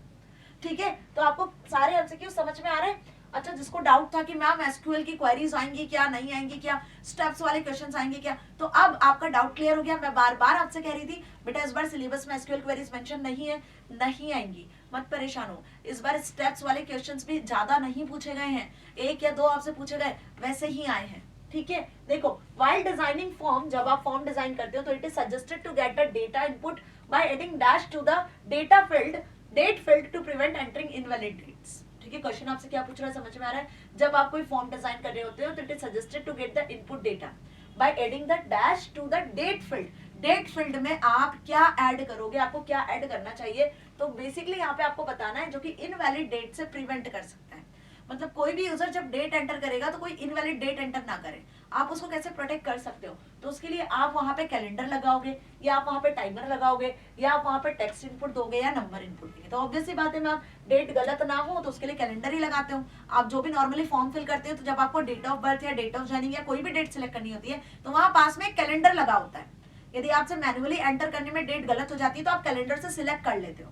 ठीक है। तो आपको सारे एमसीक्यू समझ में आ रहे हैं। अच्छा, जिसको डाउट था कि मैम एसक्यूएल की क्वेरीज आएंगी क्या, नहीं आएंगी क्या, स्टेप्स वाले क्वेश्चंस आएंगे क्या, तो अब आपका डाउट क्लियर हो गया। मैं बार बार आपसे कह रही थी बेटा इस बार सिलेबस में एसक्यूएल क्वेरीज मेंशन नहीं है, नहीं आएंगी, मत परेशान हो। इस बार स्टेप्स वाले क्वेश्चंस भी ज्यादा नहीं पूछे गए हैं, 1 या 2 आपसे पूछे गए, वैसे ही आए हैं, ठीक है। देखो, व्हाइल डिजाइनिंग फॉर्म, जब आप फॉर्म डिजाइन करते हो तो it is suggested to get the data input by adding dash to the data field, date field to prevent entering invalid dates. ठीक है, क्वेश्चन आपसे क्या पूछ रहा है समझ में आ रहा है। जब आप कोई फॉर्म डिजाइन कर रहे होते हो तो it is suggested to get the input data by adding the dash to the date field. Date field में आप क्या ऐड करोगे, आपको क्या ऐड करना चाहिए, तो बेसिकली यहाँ पे आपको बताना है जो कि इनवैलिड डेट से प्रिवेंट कर सकता है। मतलब कोई भी यूजर जब डेट एंटर करेगा तो कोई इनवैलिड डेट एंटर ना करे। आप उसको कैसे प्रोटेक्ट कर सकते हो, तो उसके लिए आप वहां पे कैलेंडर लगाओगे, या आप वहां पे टाइमर लगाओगे, या आप वहां पे टेक्स्ट इनपुट दोगे या नंबर इनपुट देंगे। तो ऑब्वियस सी बात है मैम, डेट गलत ना हो तो उसके लिए कैलेंडर ही लगाते हो। आप जो भी नॉर्मली फॉर्म फिल करते हो तो जब आपको डेट ऑफ बर्थ या डेट ऑफ ज्वाइनिंग या कोई भी डेट सिलेक्ट करनी होती है तो वहां पास में एक कैलेंडर लगा होता है। यदि आपसे मैन्युअली एंटर करने में डेट गलत हो जाती है तो आप कैलेंडर से सिलेक्ट कर लेते हो,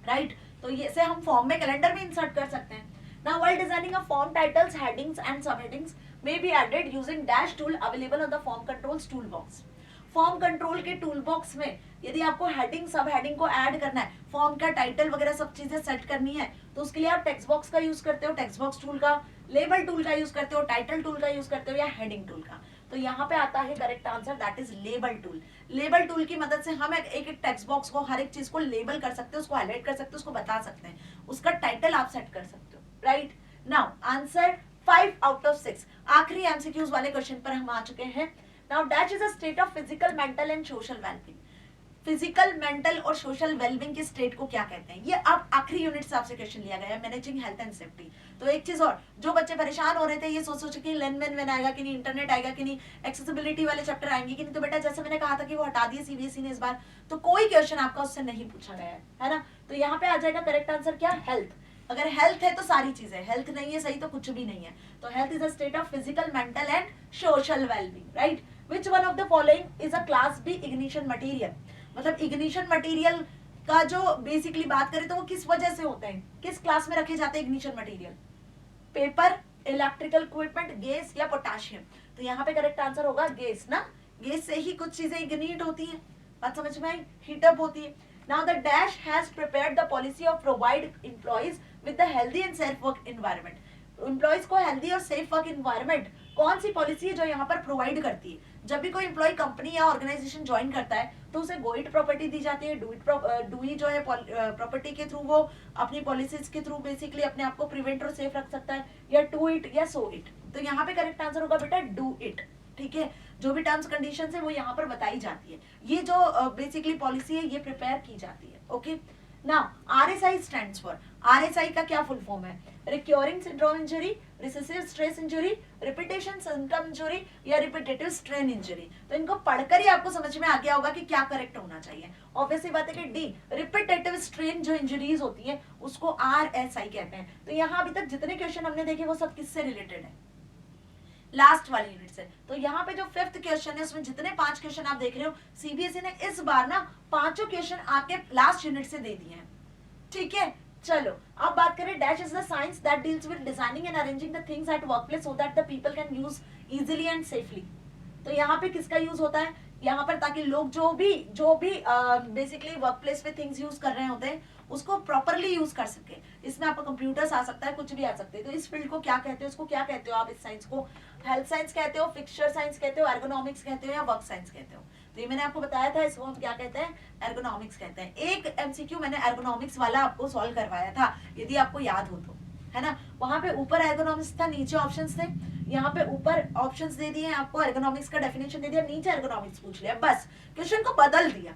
राइट। तो ये से हम फॉर्म में कैलेंडर भी इंसर्ट कर सकते हैं। Now, while designing a form, titles, headings and subheadings may be added using dash tool available on the form controls toolbox. Form control के टूल बॉक्स में यदि आपको हेडिंग सब हेडिंग को ऐड करना है, फॉर्म का टाइटल वगैरह सब चीजें सेट करनी है, तो उसके लिए आप टेक्स्ट बॉक्स का यूज करते हो, टेक्स्ट बॉक्स टूल का, लेबल टूल का यूज करते हो, टाइटल टूल का यूज करते हो, या हेडिंग टूल का। तो यहाँ पे आता है correct answer, that is label tool. Label tool की मदद से हम एक टेक्स्ट बॉक्स को, हर एक चीज को लेबल कर सकते हैं, उसको हाईलाइट कर सकते हैं, उसको बता सकते हैं, उसका टाइटल आप सेट कर सकते हो, right. Now answer 5 out of 6। आखिरी एमसीक्यूज वाले क्वेश्चन पर हम आ चुके हैं। Now dash is a state of physical, mental and social wellbeing. Physical, mental और सोशल वेलबींग के स्टेट को क्या कहते हैं, ये अब आखिरी यूनिट से आपसे क्वेश्चन लिया गया है, मैनेजिंग हेल्थ एंड सेफ्टी। तो एक चीज और, जो बच्चे परेशान हो रहे थे ये सोच कि लेन वेन आएगा कि नहीं, इंटरनेट आएगा कि नहीं, एक्सेसिबिलिटी वाले चैप्टर आएंगे कि नहीं, तो बेटा जैसे मैंने कहा था कि वो हटा दिए सीबीएसई ने इस बार, तो कोई क्वेश्चन आपका उससे नहीं पूछा गया है ना। तो यहाँ पे आ जाएगा करेक्ट आंसर क्या, हेल्थ। अगर हेल्थ है तो सारी चीजें, हेल्थ नहीं है सही तो कुछ भी नहीं है। तो health is a state of physical, mental and social wellbeing, right. Which one of the following is a class B ignition material. मतलब इग्निशन मटेरियल का जो बेसिकली बात करें तो वो किस वजह से होते हैं, किस क्लास में रखे जाते हैं ignition material, paper, electrical equipment, gas या पोटाशियम। तो यहाँ पे करेक्ट आंसर होगा गैस ना, गैस से ही कुछ चीजें इग्निट होती है, बात समझ में आई, हीटअप होती है। Now the dash has prepared the policy of provide employees with the healthy and safe work environment. Employees को हेल्दी और सेफ वर्क इन्वायरमेंट कौन सी पॉलिसी है जो यहाँ पर प्रोवाइड करती है। जब भी कोई एम्प्लॉय कंपनी या ऑर्गेनाइजेशन ज्वाइन करता है तो उसे गोइट प्रॉपर्टी दी जाती है। डूई जो है प्रॉपर्टी के थ्रू वो अपनी पॉलिसीज के थ्रू बेसिकली अपने आप को प्रिवेंट और सेफ रख सकता है, या टू इट या सो इट। तो यहाँ पे करेक्ट आंसर होगा बेटा डू इट, ठीक है। जो भी टर्म्स कंडीशंस है वो यहाँ पर बताई जाती है, ये जो बेसिकली पॉलिसी है ये प्रिपेयर की जाती है, okay. Now RSI stands for, RSI का क्या फुल फॉर्म है, recurring syndrome injury, recessive stress injury, repetition symptom injury या रिपीटेटिव स्ट्रेन इंजरी। तो इनको पढ़कर ही आपको समझ में आ गया होगा कि क्या करेक्ट होना चाहिए। ऑब्वियसली बात है कि डी, रिपीटेटिव स्ट्रेन जो इंजरीज होती है उसको आरएसआई कहते हैं। तो यहाँ अभी तक जितने क्वेश्चन हमने देखे वो सब किससे रिलेटेड है, लास्ट वाली यूनिट से। तो यहाँ पे जो 5th क्वेश्चन है उसमें जितने 5 क्वेश्चन आप देख रहे हो सीबीएसई ने इस बार ना 5 क्वेश्चन आपके लास्ट यूनिट से दे दिए हैं, ठीक है। चलो अब बात करें, dash is the science that deals with designing and arranging the things at workplace so that the people can use easily and safely. तो यहाँ पे किसका यूज होता है, यहाँ पर ताकि लोग जो भी बेसिकली वर्कप्लेस पे थिंग्स यूज कर रहे होते हैं उसको प्रॉपरली यूज कर सके। इसमें आपका कंप्यूटर्स आ सकता है, कुछ भी आ सकते हैं। तो इस फील्ड को क्या कहते हैं, उसको क्या कहते हो आप, इस साइंस को हेल्थ साइंस कहते हो, फिक्सचर साइंस कहते हो, एर्गोनॉमिक्स कहते हो या वर्क साइंस कहते हो। तो ये मैंने आपको बताया था, इसको हम क्या कहते हैं, एर्गोनॉमिक्स कहते हैं। एक एमसीक्यू मैंने एर्गोनॉमिक्स वाला आपको सॉल्व करवाया था यदि आपको याद हो तो, है ना। वहां पे ऊपर एर्गोनॉमिक्स था, नीचे ऑप्शंस थे। यहाँ पे ऊपर ऑप्शंस दे दिए आपको, एर्गोनॉमिक्स का डेफिनेशन दे दिया, नीचे एर्गोनॉमिक्स पूछ लिया, बस क्वेश्चन को बदल दिया।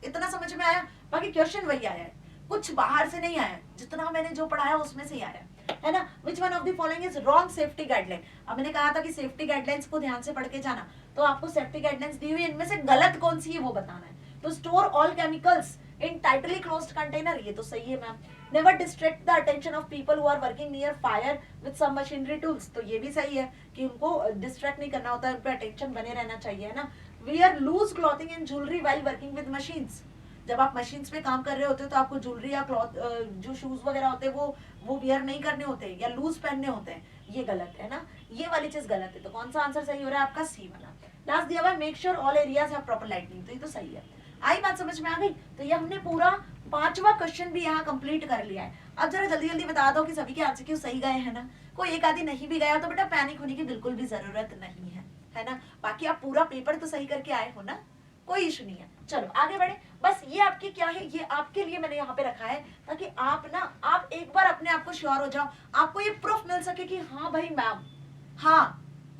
इतना समझ में आया, बाकी क्वेश्चन वही आया है, कुछ बाहर से नहीं आया, जितना मैंने जो पढ़ाया उसमें से ही आया है ना। विच one of the following is wrong safety guideline. अब मैंने कहा था कि सेफ्टी गाइडलाइंस को ध्यान से पढ़ के जाना, तो आपको सेफ्टी गाइडलाइंस दी हुई इनमें से गलत कौन सी है वो बताना है। तो store all chemicals in tightly closed container, ये तो सही है ma'am. Never distract the attention of people who are working near fire with some machinery tools, तो ये भी सही है कि उनको डिस्ट्रैक्ट नहीं करना होता है, उन पे अटेंशन बने रहना चाहिए, है ना। Wear loose clothing and jewellery while working with machines, जब आप मशीन्स पे काम कर रहे होते हो तो आपको ज्वेलरी या क्लॉथ जो शूज वगैरह होते हैं वो वियर नहीं करने होते या लूज पहनने होते हैं, ये गलत है ना, ये वाली चीज गलत है। तो कौन सा आंसर सही हो रहा है आपका, सी वाला। लास्ट दिया हुआ make sure all areas have proper lighting, तो ये तो सही है। आई बात समझ में आ गई। तो ये हमने पूरा 5वां क्वेश्चन भी यहाँ कंप्लीट कर लिया है। अब जरा जल्दी जल्दी बता दो कि सभी के आंसर क्यों सही गए हैं ना, कोई एक आदि नहीं भी गया तो बेटा पैनिक होने की बिल्कुल भी जरूरत नहीं है ना। बाकी आप पूरा पेपर तो सही करके आए हो ना, कोई इशू नहीं है। चलो आगे बढ़े, बस ये आपकी क्या है, ये आपके लिए मैंने यहाँ पे रखा है ताकि आप एक बार अपने आप को श्योर हो जाओ, आपको ये प्रूफ मिल सके कि हाँ भाई मैम, हाँ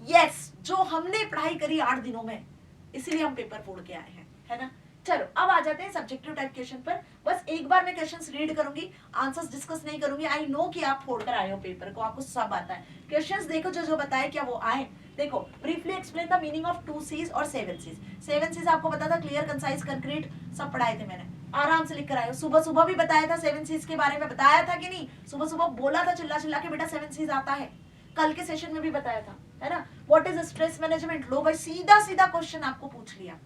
यस, जो हमने पढ़ाई करी 8 दिनों में इसीलिए हम पेपर फोड़ के आए हैं, है ना। चलो अब आ जाते हैं सब्जेक्टिव टाइप क्वेश्चन पर। बस एक बार मैं क्वेश्चंस रीड करूंगी, आंसर्स डिस्कस नहीं करूंगी। आई नो कि आप फोड़ कर आए हो पेपर को, आपको सब आता है। क्वेश्चंस देखो जो जो बताए क्या वो आए। देखो, briefly explain the meaning of 2 C's और 7 C's। 7 C's आपको पता था, क्लियर, कंसाइज, कंक्रीट, सब पढ़ाए थे मैंने, आराम से लिख कर आए हो। सुबह सुबह भी बताया था 7 C's के बारे में, बताया था कि नहीं? सुबह सुबह बोला था चिल्ला चिल्ला के बेटा 7 C's आता है, कल के सेशन में भी बताया था, है ना। What is stress management? लो भाई, सीधा सीधा क्वेश्चन आपको पूछ लिया,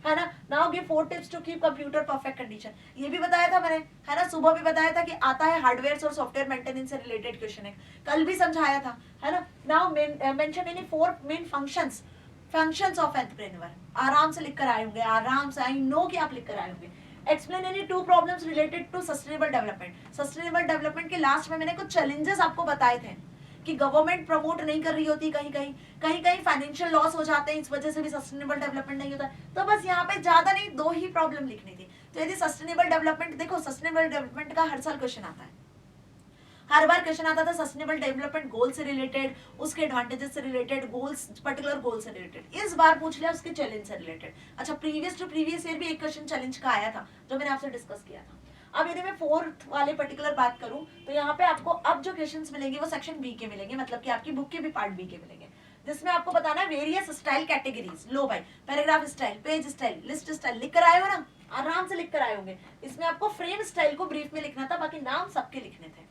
है ना। Now give 4 tips to keep computer perfect condition, ये भी बताया था मैंने, है ना। सुबह भी बताया था कि आता है, हार्डवेयर और सॉफ्टवेयर मेंटेनेंस से रिलेटेड क्वेश्चन है, कल भी समझाया था, है ना। Now mention any 4 main functions of entrepreneur, आराम से लिख कर आए होंगे, आराम से, आई नो कि आप लिख कर आए होंगे। Explain any 2 problems related to sustainable development. Sustainable development के लास्ट में मैंने कुछ चैलेंजेस आपको बताए थे कि गवर्नमेंट प्रमोट नहीं कर रही होती, कहीं कहीं फाइनेंशियल लॉस हो जाते हैं, इस वजह से भी सस्टेनेबल डेवलपमेंट नहीं होता। तो बस यहाँ पे ज्यादा नहीं, 2 ही प्रॉब्लम लिखनी थी। तो यदि सस्टेनेबल डेवलपमेंट, देखो सस्टेनेबल डेवलपमेंट का हर साल क्वेश्चन आता है, हर बार क्वेश्चन आता था सस्टेनेबल डेवलपमेंट गोल से रिलेटेड, उसके एडवांटेजेस से रिलेटेड, गोल्स, पर्टिकुलर गोल से रिलेटेड। इस बार पूछ लिया उसके चैलेंज से रिलेटेड। अच्छा, प्रीवियस टू प्रीवियस ईयर भी एक क्वेश्चन चैलेंज का आया था जो मैंने आपसे डिस्कस किया था। अब यदि मैं 4th वाले पर्टिकुलर बात करूं तो यहाँ पे आपको अब जो क्वेश्चंस मिलेंगे वो सेक्शन बी के मिलेंगे, मतलब कि आपकी बुक के भी पार्ट बी के मिलेंगे, जिसमें आपको बताना है वेरियस स्टाइल कैटेगरीज। लो भाई, paragraph style, page style, list style लिख कर आए हो ना, आराम से लिख कर आए होंगे। इसमें आपको फ्रेम स्टाइल को ब्रीफ में लिखना था, बाकी नाम सबके लिखने थे,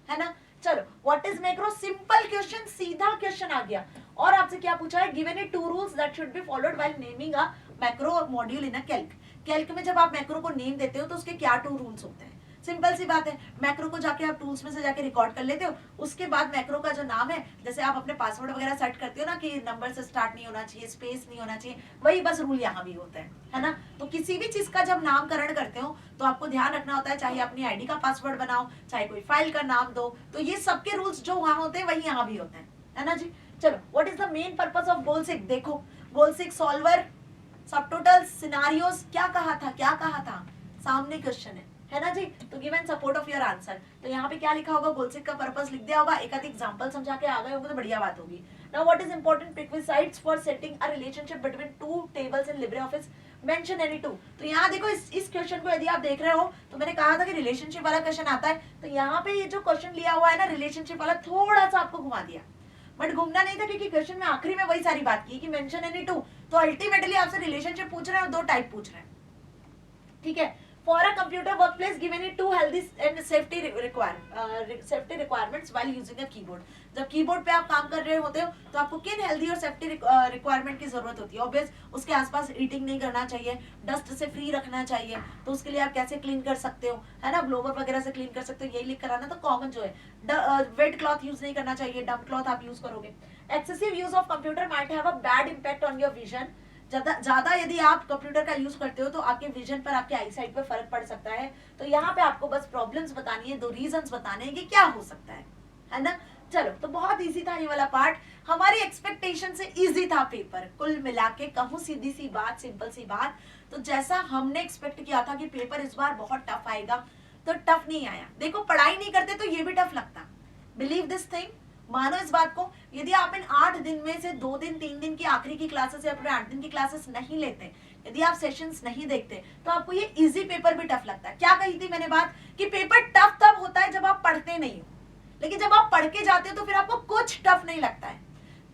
है ना। चलो, what is macro? Simple question, सीधा क्वेश्चन आ गया। और आपसे क्या पूछा है? Given it 2 rules that should be followed while naming a macro module in a Calc. Calc में जब आप मैक्रो को नेम देते हो तो उसके क्या 2 रूल्स होते हैं? सिंपल सी बात है, मैक्रो को जाके आप टूल्स में से जाके रिकॉर्ड कर लेते हो, उसके बाद मैक्रो का जो नाम है, जैसे आप अपने पासवर्ड वगैरह सेट करते हो ना कि नंबर से स्टार्ट नहीं होना चाहिए, स्पेस नहीं होना चाहिए, वही बस रूल यहाँ भी होता है ना। तो किसी भी चीज का जब नामकरण करते हो तो आपको ध्यान रखना होता है, चाहे अपनी आईडी का पासवर्ड बनाओ, चाहे कोई फाइल का नाम दो, तो ये सबके रूल्स जो वहां होते हैं वही यहाँ भी होते हैं, है ना जी। चलो, what is the main purpose of goal 6? देखो, गोल 6 सॉल्वर, सब टोटल, सिनारियोस, क्या कहा था, सामने क्वेश्चन है ना जी। तो given support of your answer, तो यहाँ पे क्या लिखा होगा? गोल 6 का पर्पस लिख दिया होगा, एक आध एग्जांपल समझा के आ गए होंगे तो बढ़िया बात होगी। Now what is important prerequisites for setting a relationship between 2 tables in LibreOffice? Mention any 2। तो यहाँ देखो, इस क्वेश्चन को यदि आप देख रहे हो तो मैंने कहा था कि रिलेशनशिप वाला क्वेश्चन आता है, तो यहाँ पे ये जो क्वेश्चन लिया हुआ है ना रिलेशनशिप वाला, थोड़ा सा आपको घुमा दिया, बट घूमना नहीं था, क्योंकि क्वेश्चन में आखिरी में वही सारी बात की कि मेंशन एनी 2। तो अल्टीमेटली आपसे रिलेशनशिप पूछ रहे हैं, 2 टाइप पूछ रहे हैं, ठीक है। For a computer workplace, given it 2 healthy and safety requirements while using a keyboard. जब कीबोर्ड पे आप काम कर रहे होते हो तो आपको किन हेल्दी और सेफ्टी रिक्वायरमेंट की जरूरत होती है? ऑब्वियस, उसके आसपास ईटिंग नहीं करना चाहिए, डस्ट से फ्री रखना चाहिए, तो उसके लिए आप कैसे क्लीन कर सकते हो, है ना, ब्लोवर वगैरह से क्लीन कर सकते हो, यही लिख कर आना। तो कॉमन जो है, वेट क्लॉथ यूज नहीं करना चाहिए, डम्प क्लॉथ आप यूज करोगे। Excessive use of computer might have a bad impact on your vision. ज्यादा यदि आप कंप्यूटर का यूज करते हो तो आपके विजन पर, आपके आई साइट पर फर्क पड़ सकता है। तो यहाँ पे आपको बस प्रॉब्लम्स बतानी है, 2 रीजंस बताने हैं कि क्या हो सकता है ना। चलो, तो बहुत इजी था ये वाला पार्ट, हमारी एक्सपेक्टेशन से इजी था पेपर, कुल मिला के कहूँ सीधी सी बात, सिंपल सी बात। तो जैसा हमने एक्सपेक्ट किया था कि पेपर इस बार बहुत टफ आएगा, तो टफ नहीं आया। देखो, पढ़ाई नहीं करते तो ये भी टफ लगता, बिलीव दिस थिंग, मानो इस बात को। यदि आप इन 8 दिन में से 2 दिन 3 दिन की आखिरी की क्लासेस या पूरे 8 दिन की क्लासेस नहीं लेते, यदि आप सेशंस नहीं देखते, तो आपको ये इजी पेपर भी टफ लगता है। क्या कही थी मैंने बात कि पेपर टफ तब होता है जब आप पढ़ते नहीं हो, लेकिन जब आप पढ़ के जाते हो तो फिर आपको कुछ टफ नहीं लगता है।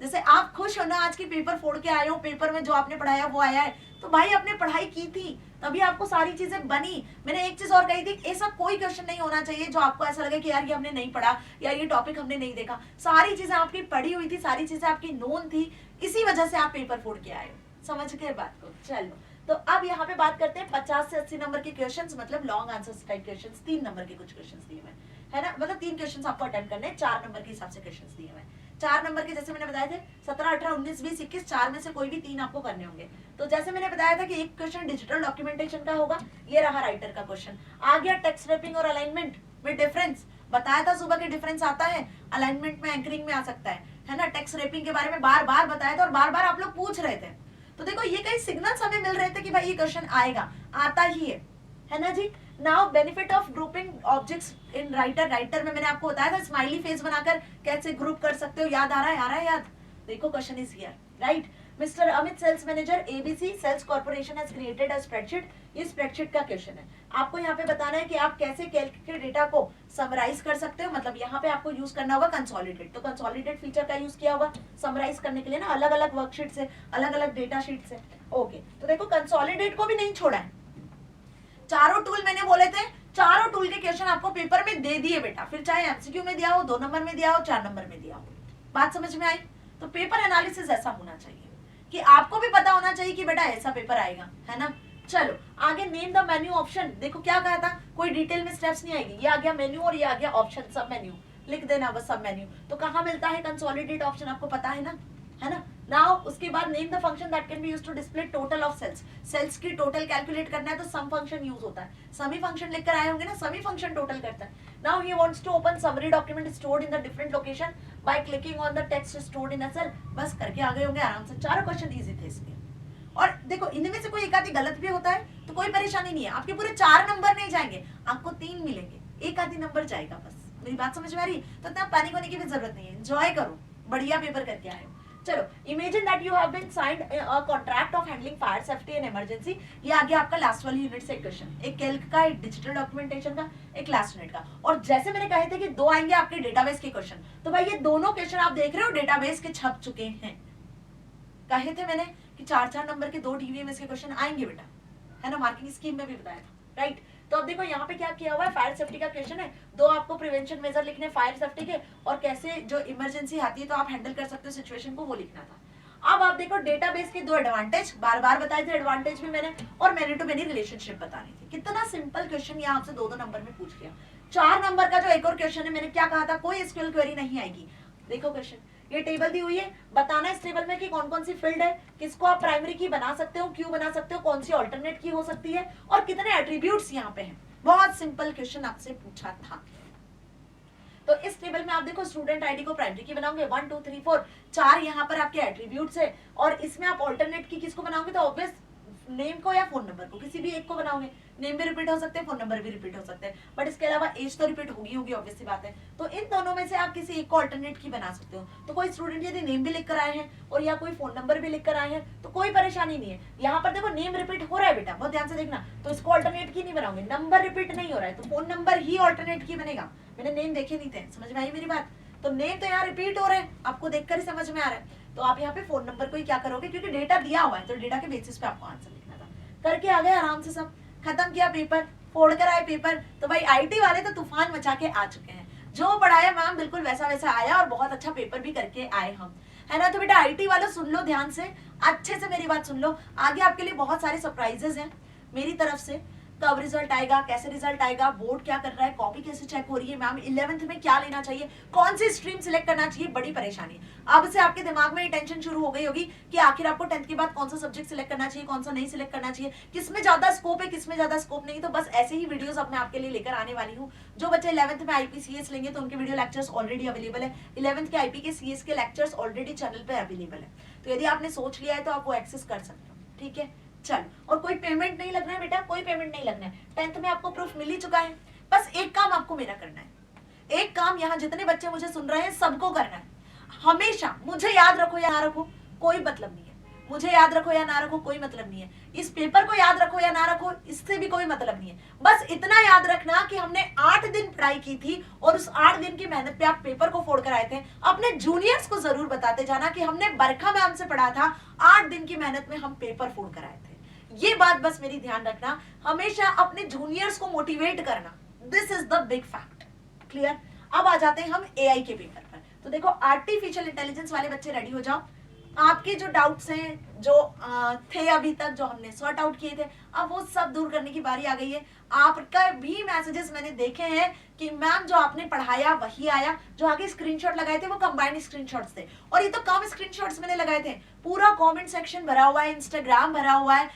जैसे आप खुश हो ना, आज की पेपर फोड़ के आए हो, पेपर में जो आपने पढ़ाया वो आया है, तो भाई आपने पढ़ाई की थी तभी आपको सारी चीजें बनी। मैंने एक चीज और कही थी, ऐसा कोई क्वेश्चन नहीं होना चाहिए जो आपको ऐसा लगे कि यार ये हमने नहीं पढ़ा या ये टॉपिक हमने नहीं देखा। सारी चीजें आपकी पढ़ी हुई थी, सारी चीजें आपकी नोन थी, इसी वजह से आप पेपर फोड़ के आए हो। समझ गए बात को? चलो, तो अब यहाँ पे बात करते हैं 50 से 80 नंबर के क्वेश्चंस, मतलब long answer type questions. 3 number के कुछ क्वेश्चंस दिए हुए है ना, मतलब 3 क्वेश्चंस आपको अटेम्प्ट करने हैं, 4 नंबर के हिसाब से क्वेश्चंस दिए हुए हैं। 4 नंबर के जैसे मैंने बताया थे 17, 18, 19, 20, 21, 4 में से कोई भी 3 आपको करने होंगे। तो जैसे मैंने बताया था कि एक क्वेश्चन डिजिटल डॉक्यूमेंटेशन का होगा, ये रहा राइटर का क्वेश्चन। आ गया टेक्स्ट रैपिंग और अलाइनमेंट में डिफरेंस, बताया था सुबह के डिफरेंस आता है, अलाइनमेंट में एंकरिंग में आ सकता है ना। टेक्स्ट रैपिंग के बारे में बार बार बताया था और बार बार आप लोग पूछ रहे थे, तो देखो ये कई सिग्नल्स हमें मिल रहे थे कि भाई ये क्वेश्चन आएगा, आता ही है ना जी। Now benefit of grouping objects in Writer. Writer में मैंने आपको बताया था स्माइली फेस बनाकर कैसे ग्रुप कर सकते हो, याद आ रहा है याद? देखो question is here, right. Mister Amit sales manager ABC sales corporation has created a spreadsheet. ये स्प्रेडशीट का क्वेश्चन है। आपको यहाँ पे बताना है कि आप कैसे कैल्क के डेटा को समराइज कर सकते हो। मतलब यहाँ पे आपको यूज करना होगा कंसोलिडेट। तो कंसोलिडेट फीचर का यूज किया होगा समराइज करने के लिए ना, अलग अलग वर्कशीट से, अलग अलग डेटा शीट से। ओके, तो देखो कंसोलिडेट को भी नहीं छोड़ा है। चारों टूल मैंने बोले थे, चारों टूल के क्वेश्चन आपको पेपर में दे दिए बेटा, फिर चाहे एमसीक्यू में दिया हो, 2 नंबर में दिया हो, 4 नंबर में दिया हो। बात समझ में आई? तो पेपर एनालिसिस ऐसा होना चाहिए कि आपको भी पता होना चाहिए कि बेटा ऐसा पेपर आएगा, है ना। चलो आगे, नेम द मेन्यू ऑप्शन। देखो क्या कहा था, कोई डिटेल में स्टेप्स नहीं आएगी। ये आ गया मेन्यू और ये आ गया ऑप्शन, सब मेन्यू लिख देना बस, सब मेन्यू। तो कहाँ मिलता है कंसोलिडेट ऑप्शन, आपको पता है ना, है ना। नाउ उसके बाद name the function that can be used to display total of sales. Sales की टोटल कैलकुलेट करना है तो सम फंक्शन यूज होता है। समी फंक्शन लिखकर आए होंगे ना, समी फंक्शन टोटल करता है। Now he wants to open summary document stored in the different location by clicking on the text stored in a cell. बस करके आ गए होंगे आराम से। चारों क्वेश्चन इजी थे इसके। और देखो इनमें से कोई एक आधी गलत भी होता है तो कोई परेशानी नहीं है, आपके पूरे 4 नंबर नहीं जाएंगे, आपको 3 मिलेंगे, एक आधी नंबर जाएगा बस। मेरी बात समझ में आ रही? तो इतना पैनिक होने की भी जरूरत नहीं है, एंजॉय करो, बढ़िया पेपर करके आए हो। चलो, imagine that you have been signed a contract of handling fire safety and emergency. ये आ गया आपका लास्ट वाली यूनिट से क्वेश्चन, एक कैल्क का, एक डिजिटल डॉक्यूमेंटेशन का, एक लास्ट यूनिट का। और जैसे मैंने कहे थे कि 2 आएंगे आपके डेटाबेस के क्वेश्चन, तो भाई ये दोनों क्वेश्चन आप देख रहे हो डेटाबेस के छप चुके हैं। कहे थे मैंने कि 4-4 नंबर के 2 डीवीएमएस के क्वेश्चन आएंगे बेटा, है ना, मार्किंग स्कीम में भी बताया था, राइट। तो अब देखो यहाँ पे क्या किया हुआ है, फायर सेफ्टी का क्वेश्चन है, 2 आपको प्रिवेंशन मेजर लिखने फायर सेफ्टी के, और कैसे जो इमरजेंसी आती है तो आप हैंडल कर सकते हो सिचुएशन को, वो लिखना था। अब आप देखो डेटाबेस के 2 एडवांटेज, बार बार बताए थे एडवांटेज भी मैंने, और मैनी टू मैनी रिलेशनशिप बतानी थी। कितना सिंपल क्वेश्चन यहाँ आपसे 2-2 नंबर में पूछ लिया। 4 नंबर का जो एक और क्वेश्चन है, मैंने क्या कहा था, कोई एसक्यूएल क्वेरी नहीं आएगी। देखो क्वेश्चन, ये टेबल दी हुई है, बताना इस टेबल में कि कौन कौन सी फील्ड है, किसको आप प्राइमरी की बना सकते हो, क्यों बना सकते हो, कौन सी अल्टरनेट की हो सकती है, और कितने एट्रीब्यूट्स यहाँ पे हैं। बहुत सिंपल क्वेश्चन आपसे पूछा था। तो इस टेबल में आप देखो स्टूडेंट आईडी को प्राइमरी की बनाओगे, 1 2 3 4 4 यहाँ पर आपके एट्रीब्यूट्स है, और इसमें आप अल्टरनेट की किसको बनाओगे, तो ऑब्वियस नेम को या फोन नंबर को, किसी भी एक को बनाओगे। नेम भी रिपीट हो सकते हैं, फोन नंबर भी रिपीट हो सकते हैं, बट इसके अलावा एज तो रिपीट होगी ऑब्वियस सी बात है। तो इन दोनों में से आप किसी एक को अल्टरनेट की बना सकते हो। तो कोई स्टूडेंट यदि नेम भी लिख कर आए हैं और या कोई फोन नंबर भी लिख कर आए हैं तो कोई परेशानी नहीं है। यहाँ पर देखो नेम रिपीट हो रहा है बेटा, बहुत ध्यान से देखना, तो इसको अल्टरनेट की नहीं बनाओगे। नंबर रिपीट नहीं हो रहा है तो फोन नंबर ही अल्टरनेट की बनेगा। मैंने नेम देखे नहीं थे, समझ में आई मेरी बात? तो नेम तो यहाँ रिपीट हो रहे हैं, आपको देखकर ही समझ में आ रहा है। तो आप यहाँ पे फोन नंबर को ही क्या करोगे, क्योंकि डेटा दिया हुआ है तो डेटा के बेसिस पे आपको आंसर लिखना था। करके आ गए आराम से, सब खत्म किया पेपर, फोड़ कर आए पेपर। तो भाई आईटी वाले तो तूफान मचा के आ चुके हैं, जो पढ़ाया मैम बिल्कुल वैसा वैसा आया, और बहुत अच्छा पेपर भी करके आए हम, है ना। तो बेटा आईटी वालों सुन लो ध्यान से, अच्छे से मेरी बात सुन लो, आगे आपके लिए बहुत सारे सरप्राइजेस हैं मेरी तरफ से। कब रिजल्ट आएगा, कैसे रिजल्ट आएगा, बोर्ड क्या कर रहा है, कॉपी कैसे चेक हो रही है, मैम 11th में क्या लेना चाहिए, कौन सी स्ट्रीम सिलेक्ट करना चाहिए, बड़ी परेशानी। अब से आपके दिमाग में ये टेंशन शुरू हो गई होगी कि आखिर आपको 10th के बाद कौन सा सब्जेक्ट सिलेक्ट करना चाहिए, कौन सा नहीं सिलेक्ट करना चाहिए, किसमें ज्यादा स्कोप है, किसमें ज्यादा स्कोप नहीं। तो बस ऐसे ही वीडियोस अब मैं आपके लिए लेकर आने वाली हूँ। जो बच्चे 11th में आईपीसीएस लेंगे तो उनके वीडियो लेक्चर्स ऑलरेडी अवेलेबल है। 11th के आईपी के सीएस के लेक्चर्स ऑलरेडी चैनल पे अवेलेबल है। तो यदि आपने सोच लिया है तो आप वो एक्सेस कर सकते हो, ठीक है। चलो, और कोई पेमेंट नहीं लगना है बेटा, कोई पेमेंट नहीं लगना है। 10th में आपको प्रूफ मिल ही चुका है। बस एक काम आपको मेरा करना है, एक काम यहाँ जितने बच्चे मुझे सुन रहे हैं सबको करना है। हमेशा मुझे याद रखो या ना रखो कोई मतलब नहीं है, मुझे याद रखो या ना रखो कोई मतलब नहीं है, इस पेपर को याद रखो या ना रखो इससे भी कोई मतलब नहीं है। बस इतना याद रखना कि हमने 8 दिन पढ़ाई की थी और उस 8 दिन की मेहनत पे आप पेपर को फोड़ कर आए थे। अपने जूनियर्स को जरूर बताते जाना कि हमने बरखा मैम से पढ़ा था, 8 दिन की मेहनत में हम पेपर फोड़ कर आए थे। ये बात बस मेरी ध्यान रखना, हमेशा अपने जूनियर्स को मोटिवेट करना, this is the big fact. Clear? अब आ जाते हैं हम एआई के पेपर पर। तो देखो आर्टिफिशियल इंटेलिजेंस वाले बच्चे रेडी हो जाओ। आपके जो डाउट्स हैं जो थे अभी तक, जो हमने सॉर्ट आउट किए थे, अब वो सब दूर करने की बारी आ गई है। आपका भी मैसेजेस मैंने देखे हैं कि मैम जो आपने पढ़ाया वही आया, जो आगे स्क्रीनशॉट लगाए थे वो कंबाइंड स्क्रीनशॉट्स थे, और ये तो कम स्क्रीनशॉट्स मैंने लगाए थे। पूरा कमेंट सेक्शन भरा हुआ है, इंस्टाग्राम भरा हुआ है,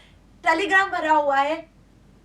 टेलीग्राम भरा हुआ है,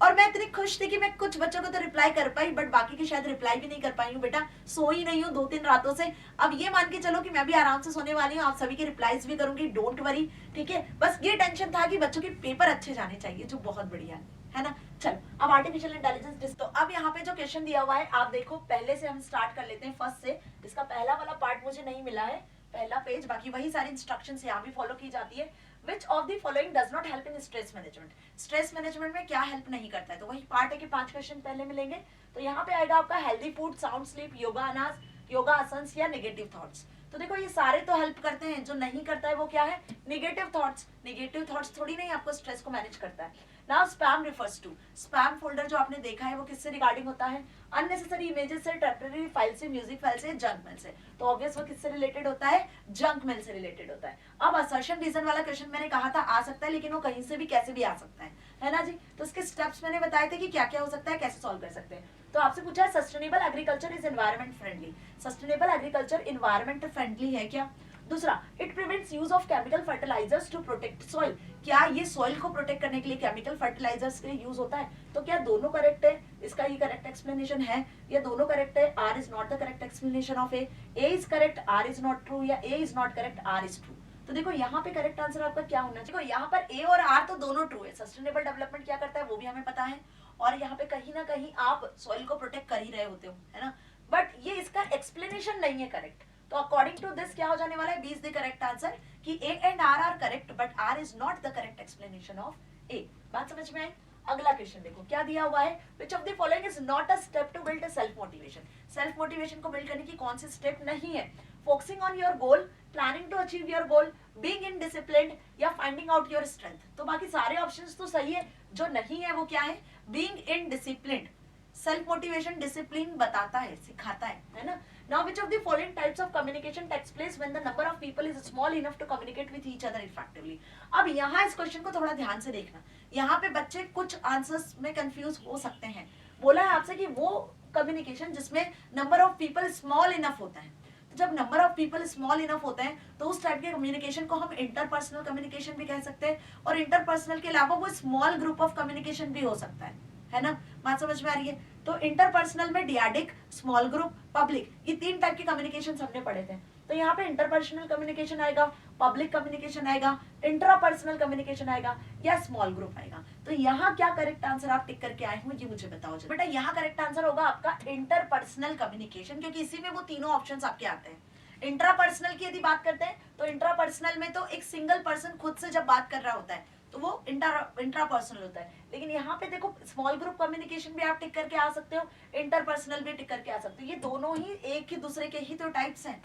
और मैं इतनी खुश थी कि मैं कुछ बच्चों को तो रिप्लाई कर पाई, बट बाकी के शायद रिप्लाई भी नहीं कर पाई हूँ। बेटा सोई नहीं हूँ 2-3 रातों से। अब ये मान के चलो कि मैं भी आराम से सोने वाली हूँ, आप सभी के रिप्लाईज भी करूंगी, डोंट वरी, ठीक है। बस ये टेंशन था कि बच्चों के पेपर अच्छे जाने चाहिए, जो बहुत बढ़िया है ना। चलो अब आर्टिफिशियल इंटेलिजेंस, तो अब यहाँ पे जो क्वेश्चन दिया हुआ है आप देखो, पहले से हम स्टार्ट कर लेते हैं फर्स्ट से। इसका पहला वाला पार्ट मुझे नहीं मिला है, पहला पेज, बाकी वही सारी इंस्ट्रक्शंस यहाँ भी फॉलो की जाती है। Which of the following does not help in stress management, stress management में क्या हेल्प नहीं करता है, तो वही पार्ट है कि 5 क्वेश्चन पहले मिलेंगे। तो यहाँ पे आएगा आपका healthy food, sound sleep, yoga अनाज, योगा आसन्स या नेगेटिव थॉट्स। तो देखो ये सारे तो हेल्प करते हैं, जो नहीं करता है वो क्या है, नेगेटिव थॉट्स। नेगेटिव थॉट्स थोड़ी नहीं आपको स्ट्रेस को मैनेज करता है। Now spam refers to, spam folder जो आपने देखा है वो किससे रिगार्डिंग होता है, अननेसेसरी इमेजेस से, टेम्परेरी फाइल से, म्यूजिक फाइल से, जंक मेल से। तो ऑब्वियस वो किससे रिलेटेड होता है, जंक मेल से रिलेटेड होता है। अब असर्शन रीजन वाला क्वेश्चन मैंने कहा था आ सकता है, लेकिन वो कहीं से भी कैसे भी आ सकता है ना जी। तो इसके स्टेप्स मैंने बताए थे कि क्या क्या हो सकता है, कैसे सॉल्व कर सकते हैं। तो आपसे पूछा है sustainable agriculture is environment friendly, sustainable agriculture environment friendly है क्या। दूसरा, it prevents use of chemical fertilisers to protect soil, क्या ये सॉइल को प्रोटेक्ट करने के लिए केमिकल फर्टिलाइजर्स के यूज होता है। तो क्या दोनों करेक्ट है, इसका ये करेक्ट एक्सप्लेनेशन है, या दोनों करेक्ट है, R is not the correct explanation of A is correct, R is not true, या A is not correct, R is true. तो देखो यहाँ पे करेक्ट आंसर आपका क्या होना चाहिए, देखो यहाँ पर ए और आर तो दोनों ट्रू है, सस्टेनेबल डेवलपमेंट क्या करता है वो भी हमें पता है, और यहाँ पे कहीं ना कहीं आप सॉइल को प्रोटेक्ट कर ही रहे होते हो, है ना, बट ये इसका एक्सप्लेनेशन नहीं है करेक्ट। तो अकॉर्डिंग टू दिस क्या हो जाने वाला है, B is the correct answer, कि A and R are correct but R is not the correct explanation of A. बात समझ में आई। अगला क्वेश्चन देखो क्या दिया हुआ है, which of the following is not a step to build a self motivation, self motivation को बिल्ड करने की कौन सी स्टेप नहीं है, focusing on your goal, planning to achieve your goal, being in disciplined, या फाइंडिंग आउट योर स्ट्रेंथ। तो बाकी सारे ऑप्शंस तो सही है, जो नहीं है वो क्या है, being in disciplined. Self motivation discipline बताता है, सिखाता है ना। Now which of the following types of communication takes place when the number of people is small enough to communicate with each other effectively। अब यहाँ इस क्वेश्चन को थोड़ा ध्यान से देखना, यहाँ पे बच्चे कुछ आंसर्स में कंफ्यूज हो सकते हैं। बोला है आपसे कि वो कम्युनिकेशन जिसमें number of people small enough होता है, तो जब number of people small enough होते हैं तो उस टाइप के कम्युनिकेशन को हम इंटरपर्सनल कम्युनिकेशन भी कह सकते हैं, और इंटरपर्सनल के अलावा वो स्मॉल ग्रुप ऑफ कम्युनिकेशन भी हो सकता है ना। बात समझ में आ रही है। तो इंटरपर्सनल में डियाडिक, स्मॉल ग्रुप, पब्लिक, ये 3 टाइप के कम्युनिकेशन हमने पढ़े थे। तो यहाँ पे इंटरपर्सनल कम्युनिकेशन आएगा, पब्लिक कम्युनिकेशन आएगा, इंट्रापर्सनल कम्युनिकेशन आएगा, या स्मॉल ग्रुप आएगा। तो यहाँ क्या करेक्ट आंसर आप टिक करके आए हो ये मुझे बताओ। बेटा यहाँ करेक्ट आंसर होगा आपका इंटरपर्सनल कम्युनिकेशन, क्योंकि इसी में वो तीनों ऑप्शंस आपके आते हैं। इंट्रापर्सनल की यदि बात करते हैं तो इंट्रापर्सनल में तो एक सिंगल पर्सन खुद से जब बात कर रहा होता है तो वो इंट्रापर्सनल होता है, लेकिन यहाँ पे देखो स्मॉल ग्रुप कम्युनिकेशन भी आप टिक करके आ सकते हो, इंटरपर्सनल भी टिक करके आ सकते हो, ये दोनों ही एक ही दूसरे के ही तो टाइप्स हैं,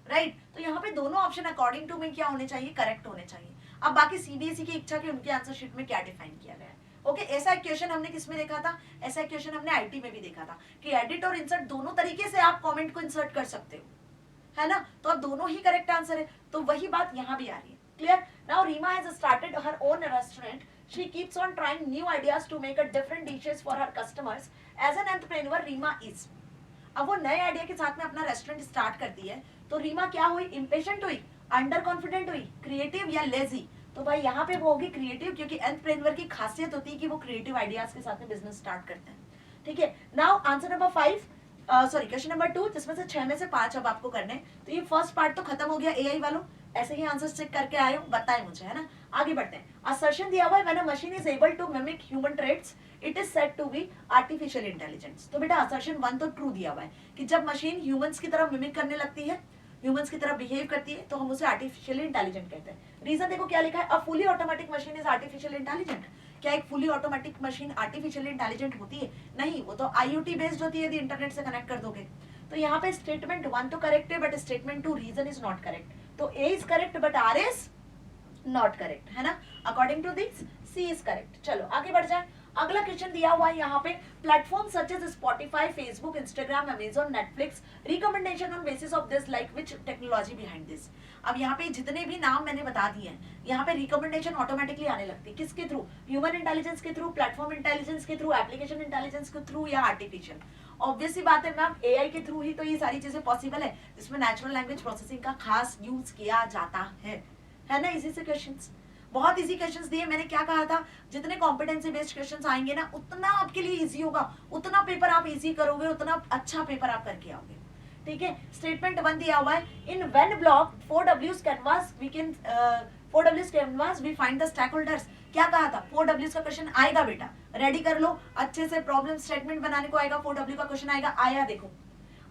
राइट। तो यहाँ पे दोनों ऑप्शन अकॉर्डिंग टू मी क्या होने चाहिए, करेक्ट होने चाहिए। अब बाकी सीबीएसई की इच्छा की उनके आंसर शीट में क्या डिफाइन किया गया है। ओके, ऐसा क्वेश्चन हमने किसमें देखा था, ऐसा क्वेश्चन हमने आईटी में भी देखा था कि एडिट और इंसर्ट दोनों तरीके से आप कॉमेंट को इंसर्ट कर सकते हो, है ना। तो अब दोनों ही करेक्ट आंसर है, तो वही बात यहाँ भी आ रही है। Clear? Now Rima has started her own restaurant. She keeps on trying new ideas to make a different dishes for her customers. As an entrepreneur, Rima is. अब वो नए आइडिया के साथ में अपना रेस्टोरेंट स्टार्ट करती है, तो रीमा क्या हुई, इम्पेशेंट हुई, अंडर कॉन्फिडेंट हुई, क्रिएटिव या लेजी। तो भाई यहाँ पे वो होगी क्रिएटिव, क्योंकि एंटरप्रेन्योर की खासियत होती है कि वो क्रिएटिव आइडियाज के साथ में बिजनेस स्टार्ट करते हैं। ठीक है, now answer number 5, sorry question number 2, जिसमें से 6 में से 5 अब आपको करने। तो ये फर्स्ट पार्ट तो खत्म हो गया एआई वालों, ऐसे ही आंसर चेक करके आए हो, बताएं मुझे, है ना। आगे बढ़ते हैं। असर्शन दिया हुआ है when a machine is able to mimic human traits it is said to be artificial intelligence. तो बेटा असर्शन 1 तो ट्रू दिया हुआ है कि जब मशीन ह्यूमंस की तरह मिमिक करने लगती है, ह्यूमंस की तरह बिहेव करती है, तो हम उसे आर्टिफिशियली इंटेलिजेंट कहते हैं। रीजन देखो क्या लिखा है, a fully automatic machine is artificial intelligent. क्या एक fully automatic machine artificial intelligent होती है? नहीं, वो तो आईओटी बेस्ड होती है यदि इंटरनेट से कनेक्ट कर दोगे। तो यहाँ पे स्टेटमेंट 1 तो करेक्ट है, but statement 2 reason is not correct. तो A is correct but R is not correct, है ना। According to this C is correct. चलो आगे बढ़ जाए। अगला क्वेश्चन दिया हुआ है यहाँ पे, platform such as Spotify, Facebook, Instagram, Amazon, Netflix, recommendation on basis of this, like which technology behind this. अब यहाँ पे जितने भी नाम मैंने बता दिए हैं, यहाँ पे रिकमेंडेशन ऑटोमेटिकली आने लगती है, किसके थ्रू, ह्यूमन इंटेलिजेंस के थ्रू, प्लेटफॉर्म इंटेलिजेंस के थ्रू, एप्लीकेशन इंटेलिजेंस के थ्रू, या आर्टिफिशियल। ऑब्वियस सी बात है मैम, एआई के थ्रू ही तो ये सारी चीजें पॉसिबल है, जिसमें नेचुरल लैंग्वेज प्रोसेसिंग का खास यूज किया जाता है ना। इसी से क्वेश्चंस, बहुत इजी क्वेश्चंस दिए। मैंने क्या कहा था, जितने कॉम्पिटेंसी बेस्ड क्वेश्चंस आएंगे ना, उतना आपके लिए इजी होगा, उतना पेपर आप इजी करोगे, उतना अच्छा पेपर आप करके आओगे। ठीक है, स्टेटमेंट 1 दिया हुआ है, in when block 4Ws canvas we can 4Ws canvas we find the stakeholders. क्या कहा था, 4Ws का क्वेश्चन आएगा बेटा, रेडी कर लो अच्छे से, प्रॉब्लम स्टेटमेंट बनाने को आएगा, 4W का क्वेश्चन आएगा, आया देखो।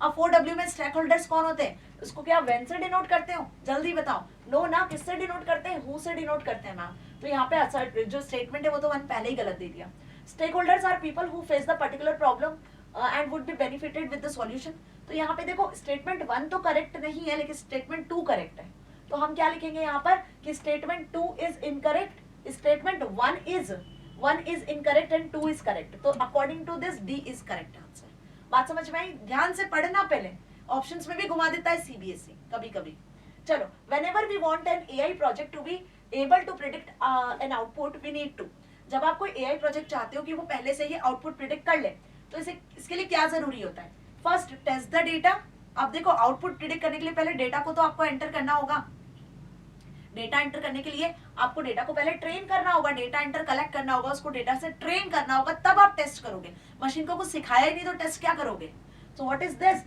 अब 4W में स्टेक होल्डर्स कौन होते हैं, उसको क्या वेन से डिनोट करते हो, जल्दी बताओ, नो ना, किससे डिनोट करते हैं, हु से डिनोट करते हैं मैम। तो यहाँ पे जो स्टेटमेंट है वो तो मैंने पहले ही गलत दे दिया। Stakeholders are people who face the particular problem and would be benefited with the solution. तो यहाँ पे देखो स्टेटमेंट 1 तो करेक्ट नहीं है, लेकिन स्टेटमेंट 2 करेक्ट है। तो हम क्या लिखेंगे यहाँ पर कि statement 2 is incorrect, statement 1 is incorrect and 2 is correct. तो according to this D is correct answer. बात समझ में आई? ध्यान से पढ़ना, पहले ऑप्शंस में भी घुमा देता है सीबीएसई कभी कभी। चलो, whenever we want an AI project to be able to predict an output, we need to, जब आप कोई AI प्रोजेक्ट चाहते हो कि वो पहले से ही आउटपुट प्रिडिक्ट कर ले, तो इसके लिए क्या जरूरी होता है? First, test the data. अब देखो आउटपुट प्रिडिक्ट करने के लिए पहले डेटा को तो आपको एंटर करना होगा। डेटा एंटर करने के लिए आपको डेटा को पहले ट्रेन करना होगा, डेटा एंटर कलेक्ट करना होगा, उसको डेटा से ट्रेन करना होगा, तब आप टेस्ट करोगे। मशीन को कुछ सिखाया ही नहीं तो टेस्ट क्या करोगे? So what is this?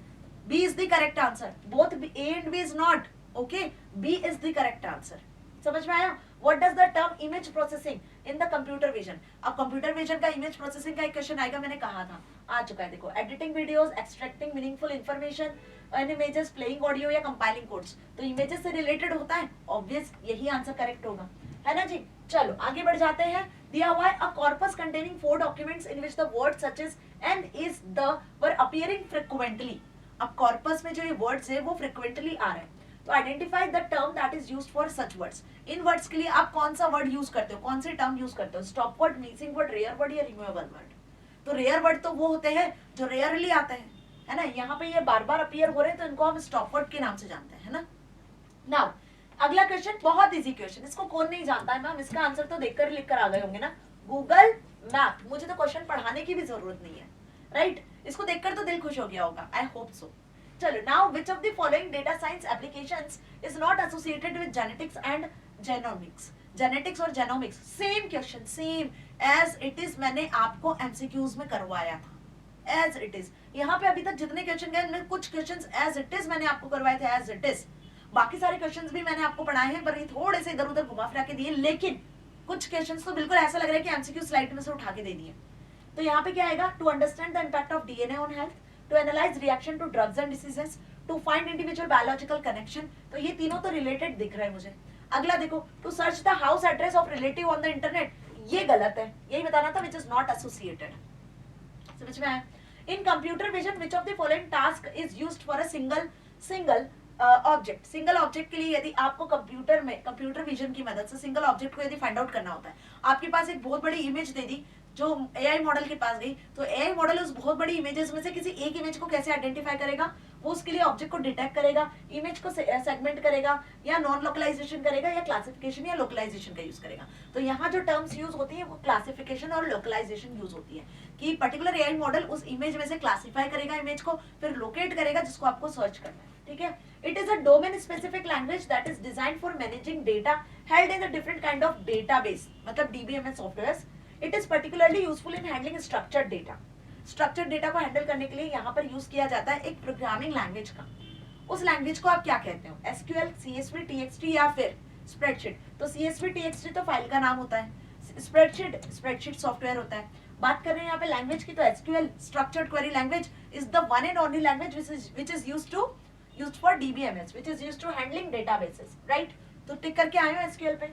B is the correct answer. Both A and B is not okay, B is the correct answer. समझ में आया? What does the term image processing in the computer vision? अब computer vision का image processing का एक question आएगा, मैंने कहा था, आ चुका है। देखो, editing videos, extracting meaningful information and images, playing audio या कंपाइलिंग कोड्स। तो इमेजेस से रिलेटेड होता है, ऑब्वियस यही आंसर करेक्ट होगा, है ना जी। चलो आगे बढ़ जाते हैं। दिया हुआ है a corpus containing 4 documents in which the word such as and is the word appearing frequently. अब कॉर्पस में जो ये वर्ड्स है वो फ्रिक्वेंटली आ रहे हैं, तो identify the term that is used for such words. In words के लिए आप कौन सा वर्ड यूज करते हो, कौन से टर्म यूज करते हो? Stop word, missing word, rare word या रिमूवेबल वर्ड? तो रेयर वर्ड तो वो होते हैं जो रेयरली आते हैं, है ना। यहाँ पे ये बार बार अपीयर हो रहे हैं तो इनको हम स्टॉप वर्ड के नाम से जानते हैं, है ना। नाउ अगला क्वेश्चन, बहुत इजी क्वेश्चन, इसको कौन नहीं जानता है मैम? इसका आंसर तो देखकर लिख कर आ गए होंगे ना, गूगल मैप। मुझे तो क्वेश्चन पढ़ाने की भी जरूरत नहीं है, राइट? इसको देखकर तो दिल खुश हो गया होगा, आई होप सो। चलो, now which of the following data science applications is not associated with genetics and genomics? Genetics और genomics same question, same as it is, मैंने आपको एमसीक्यूज में करवाया था एज इट इज। यहाँ पे अभी तक जितने क्वेश्चन गए उनमें कुछ क्वेश्चन एज इट इज मैंने आपको करवाए थे, एज इट इज। बाकी सारे क्वेश्चंस भी मैंने आपको पढ़ाए हैं, पर ये थोड़े से इधर उधर घुमा फिरा के दिए, लेकिन कुछ क्वेश्चंस तो बिल्कुल ऐसा लग रहा है कि एमसीक्यू स्लाइड में से उठा के दे दिए। तो यहाँ पे क्या आएगा? To understand the impact of DNA on health, to analyse reaction to drugs and diseases, to find individual biological connection. तो ये तीनों तो रिलेटेड दिख रहे हैं मुझे। अगला देखो, to search the house address of relative on the internet, ये गलत है, यही बताना था, विच इज नॉट एसोसिएटेड। समझ में आया? इन computer vision which of the following task is used for a single object? Single object के लिए यदि आपको कंप्यूटर में कंप्यूटर विजन की मदद से सिंगल ऑब्जेक्ट को यदि फाइंड आउट करना होता है, आपके पास एक बहुत बड़ी इमेज दे दी, जो एआई मॉडल के पास गई, तो एआई मॉडल उस बहुत बड़ी इमेजेस में से किसी एक इमेज को कैसे आइडेंटिफाई करेगा? वो उसके लिए ऑब्जेक्ट को डिटेक्ट करेगा, इमेज को सेगमेंट करेगा, या नॉन लोकलाइजेशन करेगा, या क्लासिफिकेशन या लोकलाइजेशन का यूज करेगा। तो यहाँ जो टर्म्स यूज होती है वो क्लासिफिकेशन और लोकलाइजेशन यूज होती है, कि पर्टिकुलर एआई मॉडल उस इमेज में से क्लासिफाई करेगा इमेज को, फिर लोकेट करेगा जिसको आपको सर्च करना है, ठीक है। It is a domain specific language that is designed for managing data held in a different kind of database, मतलब DBMS softwares. It is particularly useful in handling structured data. Structured data को handle करने के लिए यहाँ पर use किया जाता है एक प्रोग्रामिंग लैंग्वेज का। उस लैंग्वेज को आप क्या कहते हो? एसक्यूएल, सीएसवी, टीएक्सटी या फिर स्प्रेडशीट? तो सीएसवी टीएक्सटी तो फाइल का नाम होता है, स्प्रेडशीट सॉफ्टवेयर होता है। बात कर रहे हैं यहाँ पे लैंग्वेज की, तो SQL structured query language is the one and only language which is used for DBMS, which is used to handling databases, right? तो टिक करके आए हो एसक्यूएल पे।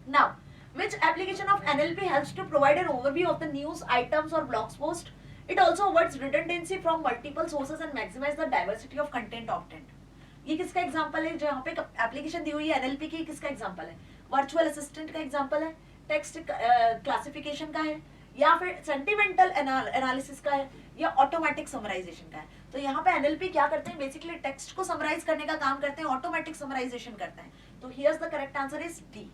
Now which application of NLP helps to provide an overview of the news items or blogs post? It also avoids redundancy from multiple sources and maximize the diversity of content obtained. ये किसका example है? जो यहाँ पे application दी हुई है NLP की, किसका एग्जांपल है? वर्चुअल असिस्टेंट का एग्जांपल है, टेक्स्ट क्लासिफिकेशन का है, या फिर सेंटिमेंटल एनालिसिस का है, या ऑटोमेटिक समराइजेशन का है। तो यहाँ पे एनएलपी क्या करते हैं? बेसिकली टेक्स्ट को समराइज करने का काम करते हैं, ऑटोमेटिक समराइजेशन करते हैं। तो here's the correct answer is D,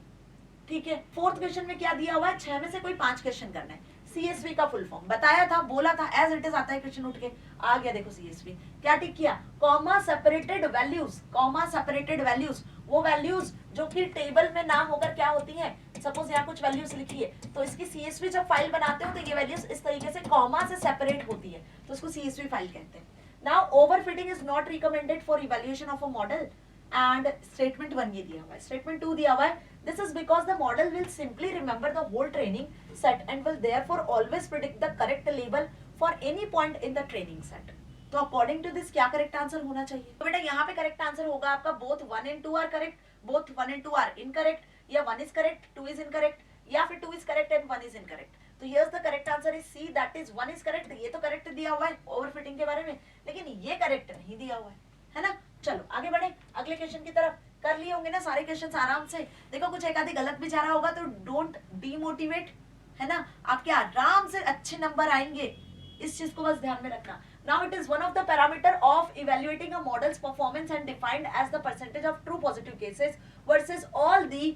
ठीक है। फोर्थ क्वेश्चन में क्या दिया हुआ है? 6 में से कोई 5 क्वेश्चन करना है। सीएसवी का फुल फॉर्म बताया था, बोला था, एज इट इज आता है क्वेश्चन उठ के आ गया। देखो सीएसवी क्या टिक किया? Comma separated values, comma separated values, वो वैल्यूज जो कि टेबल में ना होकर क्या होती हैं? सपोज यहाँ कुछ वैल्यूज लिखी है, तो इसकी सीएसवी जब फाइल बनाते हो तो ये वैल्यूज इस तरीके से कॉमा से सेपरेट होती है, तो इसको सीएसवी फाइल कहते हैं। Now overfitting is not recommended for evaluation of a model, and statement 1 ये दिया हुआ है। स्टेटमेंट 2 दिया हुआ है, this is because the model will simply remember the whole training set and will therefore always predict the correct label for any point in the training set. तो according to this क्या correct answer होना चाहिए? तो बेटा यहाँ पे correct answer होगा आपका both 1 and 2 are correct, both 1 and 2 are incorrect, या 1 इज करेक्ट 2 इज इनकरेक्ट, या फिर 2 is correct and 1 is incorrect. तो here's the correct answer is C, that is 1 is correct. ये तो करेक्ट दिया हुआ है ओवरफिटिंग के बारे में, लेकिन ये करेक्ट नहीं दिया हुआ है ना। चलो आगे बढ़े अगले क्वेश्चन की तरफ। कर लिए होंगे ना सारे क्वेश्चंस आराम से। देखो कुछ एक आधी गलत भी जा रहा होगा तो डोंट डीमोटिवेट, है ना, आपके आराम से अच्छे नंबर आएंगे, इस चीज को बस ध्यान में रखना। Now it is one of the parameter of evaluating a model's performance and defined as the percentage of true positive cases versus all the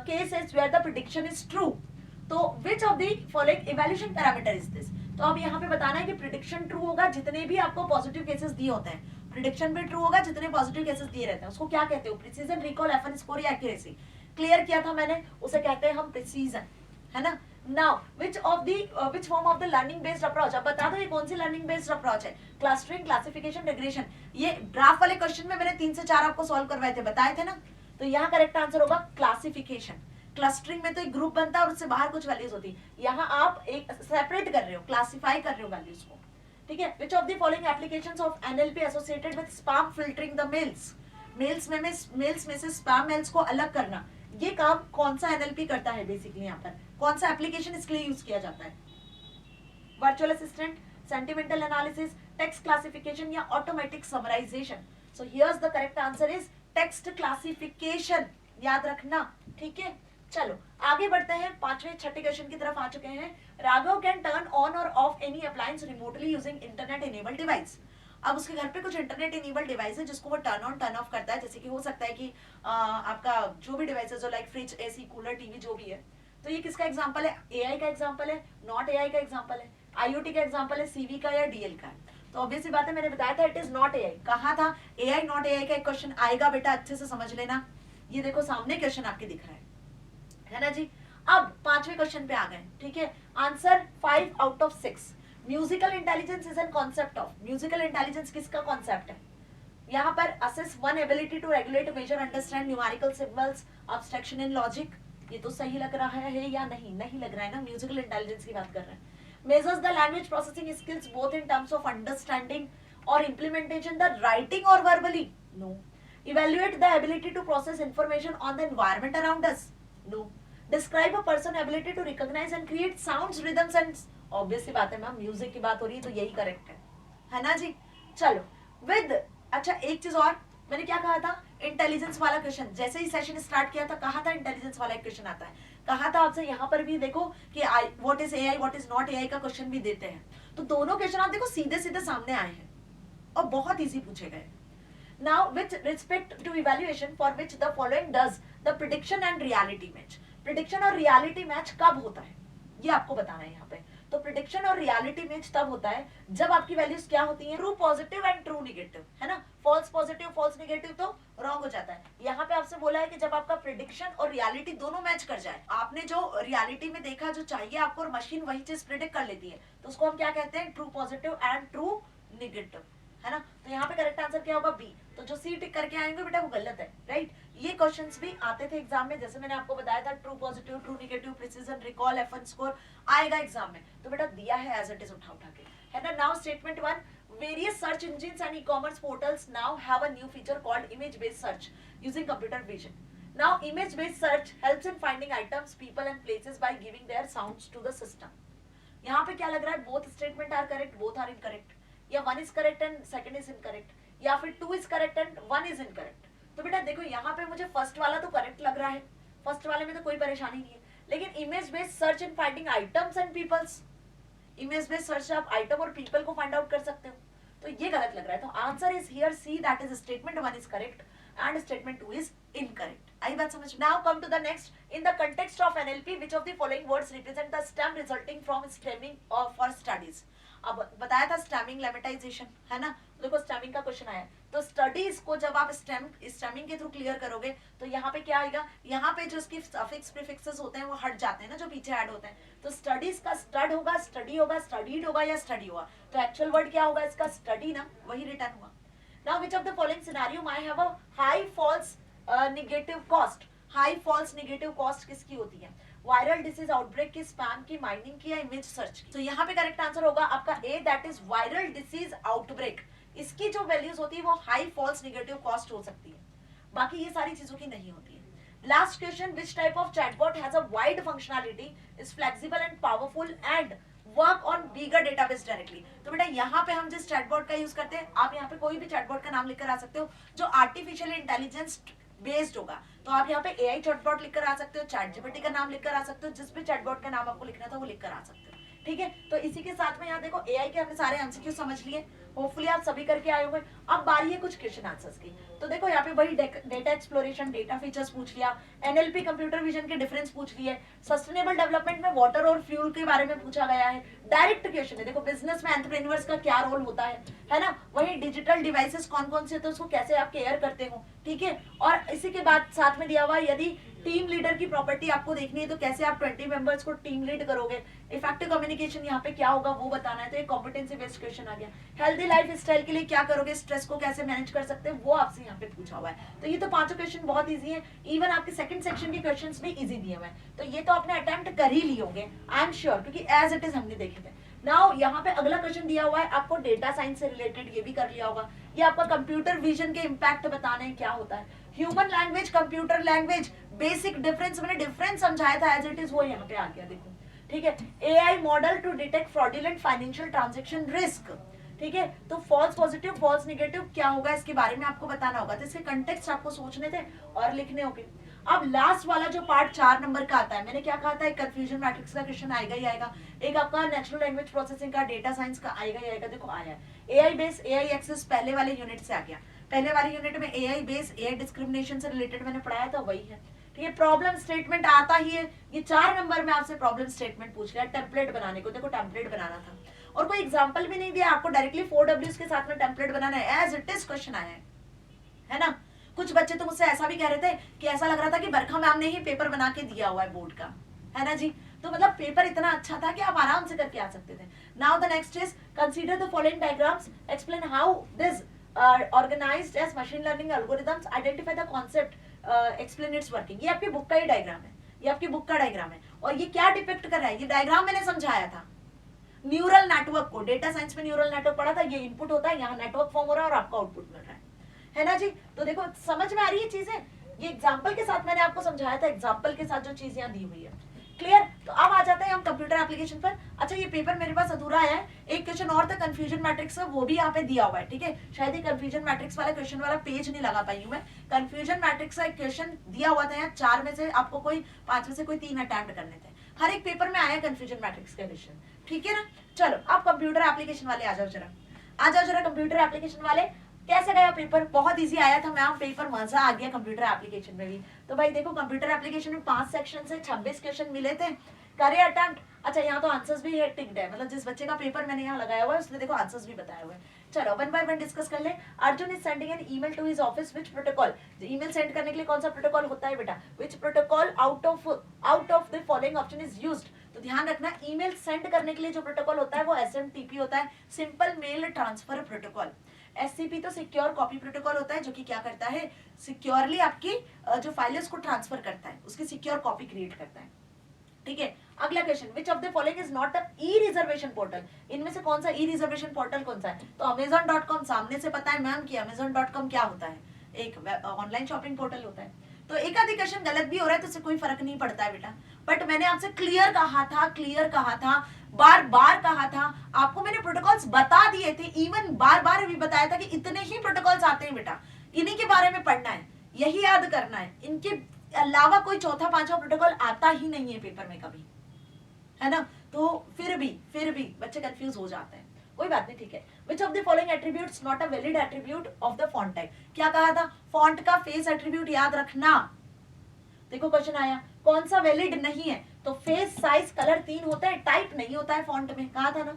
cases where the prediction is true. तो which of the following evaluation parameter is this? तो अब यहाँ पे बताना है कि prediction true होगा जितने भी आपको positive cases दिए होते हैं, prediction भी true होगा जितने positive cases दिए रहते हैं। उसको क्या कहते हो? precision, recall, F1 score या accuracy। क्लियर किया था मैंने, उसे कहते हैं हम precision, है ना। Now, which form of the learning based approach? अब बता दो ये कौन सी learning based approach है? Clustering, classification, regression। ये ग्राफ वाले क्वेश्चन में मैंने 3 से 4 आपको सॉल्व करवाए थे, बताए थे ना। तो यहाँ करेक्ट आंसर होगा क्लासिफिकेशन। क्लस्टरिंग में तो एक ग्रुप बनता है और उससे बाहर कुछ वैल्यूज होती है, यहाँ आप एक सेपरेट कर रहे हो, क्लासिफाई कर रहे हो वैल्यूज को, ठीक है। Which of the following applications of NLP associated with spam filtering the mails? Mails में से स्पैम मेल्स को अलग करना, ये काम कौन सा एनएलपी करता है? बेसिकली यहाँ पर कौन सा एप्लीकेशन इसके लिए यूज किया जाता है? Virtual assistant, sentimental analysis, text classification या automatic summarisation? So here's the correct answer is text classification, याद रखना, ठीक है। चलो आगे बढ़ते हैं, पांचवें छठे क्वेश्चन की तरफ आ चुके हैं। राघव कैन टर्न ऑन और of any appliance remotely using internet enabled device. अब उसके घर पे कुछ इंटरनेट इनेबल्ड डिवाइस है जिसको वो टर्न ऑन टर्न ऑफ करता है, जैसे कि हो सकता है कि आपका जो भी डिवाइस है, जो like fridge, AC, cooler, TV जो भी है। तो ये किसका एग्जांपल है? एआई का एग्जांपल है, नॉट एआई का एग्जांपल है, आईओटी का एग्जांपल है, सीवी का या डीएल का। तो ऑब्वियस सी बात है, मैंने बताया था इट इज नॉट एआई। कहा था एआई नॉट एआई का एक क्वेश्चन आएगा बेटा, अच्छे से समझ लेना। ये देखो सामने क्वेश्चन आपके दिख रहा है ना जी। अब पांचवें क्वेश्चन पे आ गए, ठीक है। Answer 5 out of 6। Musical intelligence is an concept of, musical intelligence किसका कॉन्सेप्ट है? यहाँ पर assess one ability to regulate, measure, understand numerical symbols, abstraction in logic. ये तो सही लग रहा है या नहीं? नहीं लग रहा है ना, म्यूजिकल इंटेलिजेंस की बात कर रहे हैं। Measures the language processing skills both in terms of understanding और इम्प्लीमेंटेशन, द राइटिंग और verbally? No. Evaluate the ability to process information on the environment around us? No. Describe a person ability to recognise and create sounds, rhythms and, obvious C बात है ma'am, music की बात हो रही है तो यही करेक्ट है ना जी। चलो विद, अच्छा एक चीज और, मैंने क्या कहा था? इंटेलिजेंस वाला क्वेश्चन, जैसे ही सेशन स्टार्ट किया था कहा था इंटेलिजेंस वाला एक क्वेश्चन आता है। कहा था आपसे यहाँ पर भी देखो कि what is AI, what is not AI का क्वेश्चन भी देते हैं। तो दोनों क्वेश्चन आप देखो सीधे सीधे सामने आए हैं और बहुत इजी पूछे गए। Now with respect to evaluation for which the following does the prediction and reality match? Prediction और रियलिटी मैच कब होता है ये आपको बताना है यहाँ पे। तो प्रेडिक्शन और रियलिटी मैच तब होता है जब आपकी वैल्यूज क्या होती हैं? True positive and true negative, है ना। फॉल्स पॉजिटिव फॉल्स नेगेटिव तो रॉन्ग हो जाता है। यहाँ पे आपसे बोला है कि जब आपका प्रेडिक्शन और रियलिटी दोनों मैच कर जाए, आपने जो रियलिटी में देखा जो चाहिए आपको और मशीन वही चीज प्रेडिक्ट कर लेती है, तो उसको हम क्या कहते हैं? True positive and true negative, है ना। तो यहाँ पे करेक्ट आंसर क्या होगा? बी। तो जो सी टिक करके आएंगे बेटा वो गलत है, राइट। ये क्वेश्चंस भी आते थे एग्जाम में, जैसे मैंने आपको बताया था true positive, true negative, precision, recall, F1 score आएगा एग्जाम में, तो बेटा दिया है एज इट इज, उठा उठा के, है ना। Now statement 1, various search engines and e-commerce portals now have a new feature called image based search using computer vision. Now image based search helps in finding items, people and places by giving their sounds to the system. यहाँ पे क्या लग रहा है? both statement are correct, both are incorrect, या 1 is correct and second is incorrect, या फिर 2 is correct and 1 is incorrect। तो बेटा देखो यहाँ पे मुझे फर्स्ट वाला तो करेक्ट लग रहा है, फर्स्ट वाले में तो कोई परेशानी नहीं है, लेकिन image based search in finding items and peoples, image based search आप आइटम और पीपल को फाइंड आउट कर सकते हो, तो ये गलत लग रहा है। तो answer is here C, that is statement 1 is correct and statement 2 is incorrect. आई बात समझ? Now come to the next, in the context of NLP which of the following words represent the stem resulting from stemming for studies? अब बताया था stemming lemmatisation, है ना। देखो stemming का क्वेश्चन आया, तो स्टडीज को जब आप स्टेमिंग के थ्रू क्लियर करोगे तो यहाँ पे क्या आएगा? यहाँ पे जो इसके सफिक्स प्रीफिक्सेस होते हैं वो हट जाते हैं ना, जो पीछे ऐड होते हैं। तो स्टडीज का स्टड होगा, स्टडी होगा, स्टडीड होगा या स्टडी होगा? तो एक्चुअल वर्ड क्या होगा इसका? स्टडी ना, वही रिटर्न हुआ। Now which of the following scenario may have a high false negative cost? High false negative cost किसकी होती है? वायरल डिसीज आउटब्रेक की, स्पैम की, माइनिंग की या इमेज सर्च की? तो यहाँ पे करेक्ट आंसर होगा आपका A, that is viral disease outbreak. इसकी जो वैल्यूज होती है वो हाई फॉल्स नेगेटिव कॉस्ट हो सकती है, बाकी ये सारी चीजों की नहीं होती है। Last question, which type of chatbot has a wide functionality, is flexible and powerful and work on bigger database directly? तो बेटा यहाँ पे हम जिस चैटबॉट का यूज करते हैं, आप यहाँ पे कोई भी चैटबॉट का नाम लिखकर आ सकते हो जो आर्टिफिशियल इंटेलिजेंस बेस्ड होगा। तो आप यहाँ पे एआई चैटबॉट लिखकर आ सकते हो, चैट जीपीटी का नाम लिखकर आ सकते हो, जिस भी चैटबॉट का नाम आपको लिखना था वो लिखकर आ सकते हो। ठीक है, तो इसी के साथ में यहाँ देखो एआई के हमने सारे एमसीक्यू समझ लिए, होपफुली आप सभी करके आए होंगे। अब बारी है कुछ क्वेश्चन आंसर्स की। तो देखो यहाँ पे वही डेटा एक्सप्लोरेशन, डेटा फीचर्स पूछ लिया, एनएलपी कंप्यूटर विजन के डिफरेंस पूछ लिए, सस्टेनेबल डेवलपमेंट में वाटर और फ्यूल के बारे में पूछा गया है। डायरेक्ट क्वेश्चन है, देखो बिजनेस में एंटरप्रेन्योर्स का क्या रोल होता है ना। वही डिजिटल डिवाइसेस कौन कौन से होते हैं, उसको कैसे आप केयर करते हो, ठीक है। और इसी के बाद साथ में दिया हुआ यदि टीम लीडर की प्रॉपर्टी आपको देखनी है तो कैसे आप 20 मेंबर्स को टीम लीड करोगे। इफेक्टिव कम्युनिकेशन यहाँ पे क्या होगा वो बताना है, तो एक कॉम्पिटेंसी बेस्ड क्वेश्चन आ गया। हेल्दी लाइफ स्टाइल के लिए क्या करोगे, स्ट्रेस को कैसे मैनेज कर सकते हैं, वो आपसे यहाँ पे पूछा हुआ है। तो ये तो पांचों क्वेश्चन बहुत इजी है, इवन आपके सेकंड सेक्शन के क्वेश्चंस भी इजी दिए हुए हैं। तो ये तो आपने अटेम्प्ट कर ही लिए होंगे, आई एम श्योर, क्योंकि एज इट इज हमने देखे थे। नाउ यहाँ पे अगला क्वेश्चन दिया हुआ है आपको डेटा साइंस से रिलेटेड, ये भी कर लिया होगा। ये आपका कंप्यूटर विजन के इम्पैक्ट बताने हैं क्या होता है। Human language, computer language, basic difference, मैंने डिफरेंस समझाया था एज इट इज, वो यहाँ पे आ गया देखो, ठीक है। AI model to detect fraudulent financial transaction risk, ठीक है। तो फॉल्स पॉजिटिव, फॉल्स नेगेटिव क्या होगा इसके बारे में आपको बताना होगा। तो इसके कंटेक्स्ट आपको सोचने थे और लिखने होंगे। अब लास्ट वाला जो पार्ट 4 नंबर का आता है, मैंने क्या कहा था, एक कंफ्यूजन मैट्रिक्स का क्वेश्चन आएगा ही आएगा, एक आपका नेचुरल लैंग्वेज प्रोसेसिंग का, डेटा साइंस का आएगा ही आएगा। देखो आया एआई बेस, एआई एक्सेस पहले वाले यूनिट से आ गया। पहले वाले यूनिट में एआई बेस, एआई डिस्क्रिमिनेशन से रिलेटेड मैंने पढ़ाया था, वही है, ठीक है। प्रॉब्लम स्टेटमेंट आता ही है, ये 4 नंबर में आपसे प्रॉब्लम स्टेटमेंट पूछ लिया, टेम्पलेट बनाने को। देखो टेम्पलेट बनाना था और कोई एग्जांपल भी नहीं दिया आपको, डायरेक्टली 4Ws के साथ में टेम्पलेट बनाना है, एज इट इज क्वेश्चन आया है ना। कुछ बच्चे तो मुझसे ऐसा भी कह रहे थे कि ऐसा लग रहा था कि बरखा मैम ने ही पेपर बना के दिया हुआ है बोर्ड का, है ना जी। तो मतलब पेपर इतना अच्छा था कि आप आराम से करके आ सकते थे। Now the next is consider the following diagrams, explain how this organised as machine learning algorithms, identify the concept, explain its working. ये आपकी बुक का ही डायग्राम है, ये आपकी बुक का डायग्राम है। और ये क्या डिपिक्ट कर रहा है, ये डायग्राम मैंने समझाया था न्यूरल नेटवर्क को, डेटा साइंस में न्यूरल नेटवर्क पढ़ा था। ये इनपुट होता है, यहाँ नेटवर्क फॉर्म हो रहा है और आपका आउटपुट मिल रहा है ना जी। तो देखो समझ में आ रही है चीजें, ये एग्जांपल के साथ मैंने आपको समझाया था, एग्जांपल के साथ जो चीज यहाँ दी हुई है, क्लियर। तो अब आ जाते हैं हम कंप्यूटर एप्लीकेशन पर। अच्छा ये पेपर मेरे पास अधूरा आया है, एक क्वेश्चन और था कंफ्यूजन मैट्रिक्स का, वो भी यहाँ पे दिया हुआ है, ठीक है। शायद ये कंफ्यूजन मैट्रिक्स वाला क्वेश्चन वाला पेज नहीं लगा पाई हूँ मैं। कंफ्यूजन मैट्रिक्स का एक क्वेश्चन दिया हुआ था यहाँ, 4 में से आपको कोई 5 में से कोई 3 अटेम्प्ट करने थे, हर एक पेपर में आया कंफ्यूजन मैट्रिक्स का क्वेश्चन, ठीक है ना। चलो अब कंप्यूटर एप्लीकेशन वाले आ जाओ जरा, आ जाओ जरा कंप्यूटर एप्लीकेशन वाले। कैसे गया पेपर, बहुत इजी आया था मैम पेपर, मजा आ गया कंप्यूटर एप्लीकेशन में भी। तो भाई देखो कंप्यूटर एप्लीकेशन में 5 सेक्शन से 26 क्वेश्चन मिले थे, करे अटेम्प्ट। अच्छा यहाँ तो आंसर्स भी है टिक्ड है, मतलब जिस बच्चे का पेपर मैंने यहाँ लगाया हुआ है उसने देखो आंसर्स भी बताए हुए हैं। चलो वन बाय वन डिस्कस कर ले। Arjun is sending an email to his office, which protocol, email send करने के लिए कौन सा प्रोटोकॉल होता है बेटा, which protocol out of the following option is used. तो ध्यान रखना ईमेल सेंड करने के लिए जो प्रोटोकॉल होता है वो SMTP होता है, simple mail transfer protocol. SCP तो सिक्योर कॉपी प्रोटोकॉल होता है, जो कि क्या करता है, सिक्योरली आपकी जो फाइल है उसको ट्रांसफर करता है, उसकी सिक्योर कॉपी क्रिएट करता है, ठीक है। अगला question, which of the following is not a E reservation portal, इनमें से कौन सा ई रिजर्वेशन पोर्टल कौन सा है। तो Amazon.com सामने से पता है मैम कि Amazon.com क्या होता है, एक ऑनलाइन शॉपिंग पोर्टल होता है। तो एक आधी क्वेश्चन गलत भी हो रहा है तो इससे कोई फर्क नहीं पड़ता है बेटा, बट मैंने आपसे क्लियर कहा था, बार बार कहा था, आपको मैंने प्रोटोकॉल्स बता दिए थे, इवन बार बार भी बताया था कि इतने ही प्रोटोकॉल्स आते हैं बेटा, इन्हीं के बारे में पढ़ना है, यही याद करना है, इनके अलावा कोई चौथा पांचवा प्रोटोकॉल आता ही नहीं है पेपर में कभी, है ना। तो फिर भी बच्चे कंफ्यूज हो जाते हैं, कोई बात नहीं, ठीक है। Which of the following attributes not a valid attribute of the font type, क्या कहा था, फॉन्ट का फेस एट्रीब्यूट याद रखना। देखो क्वेश्चन आया कौन सा वैलिड नहीं है, तो फेस, साइज, कलर 3 होते हैं, टाइप नहीं होता है फॉन्ट में, कहा था ना।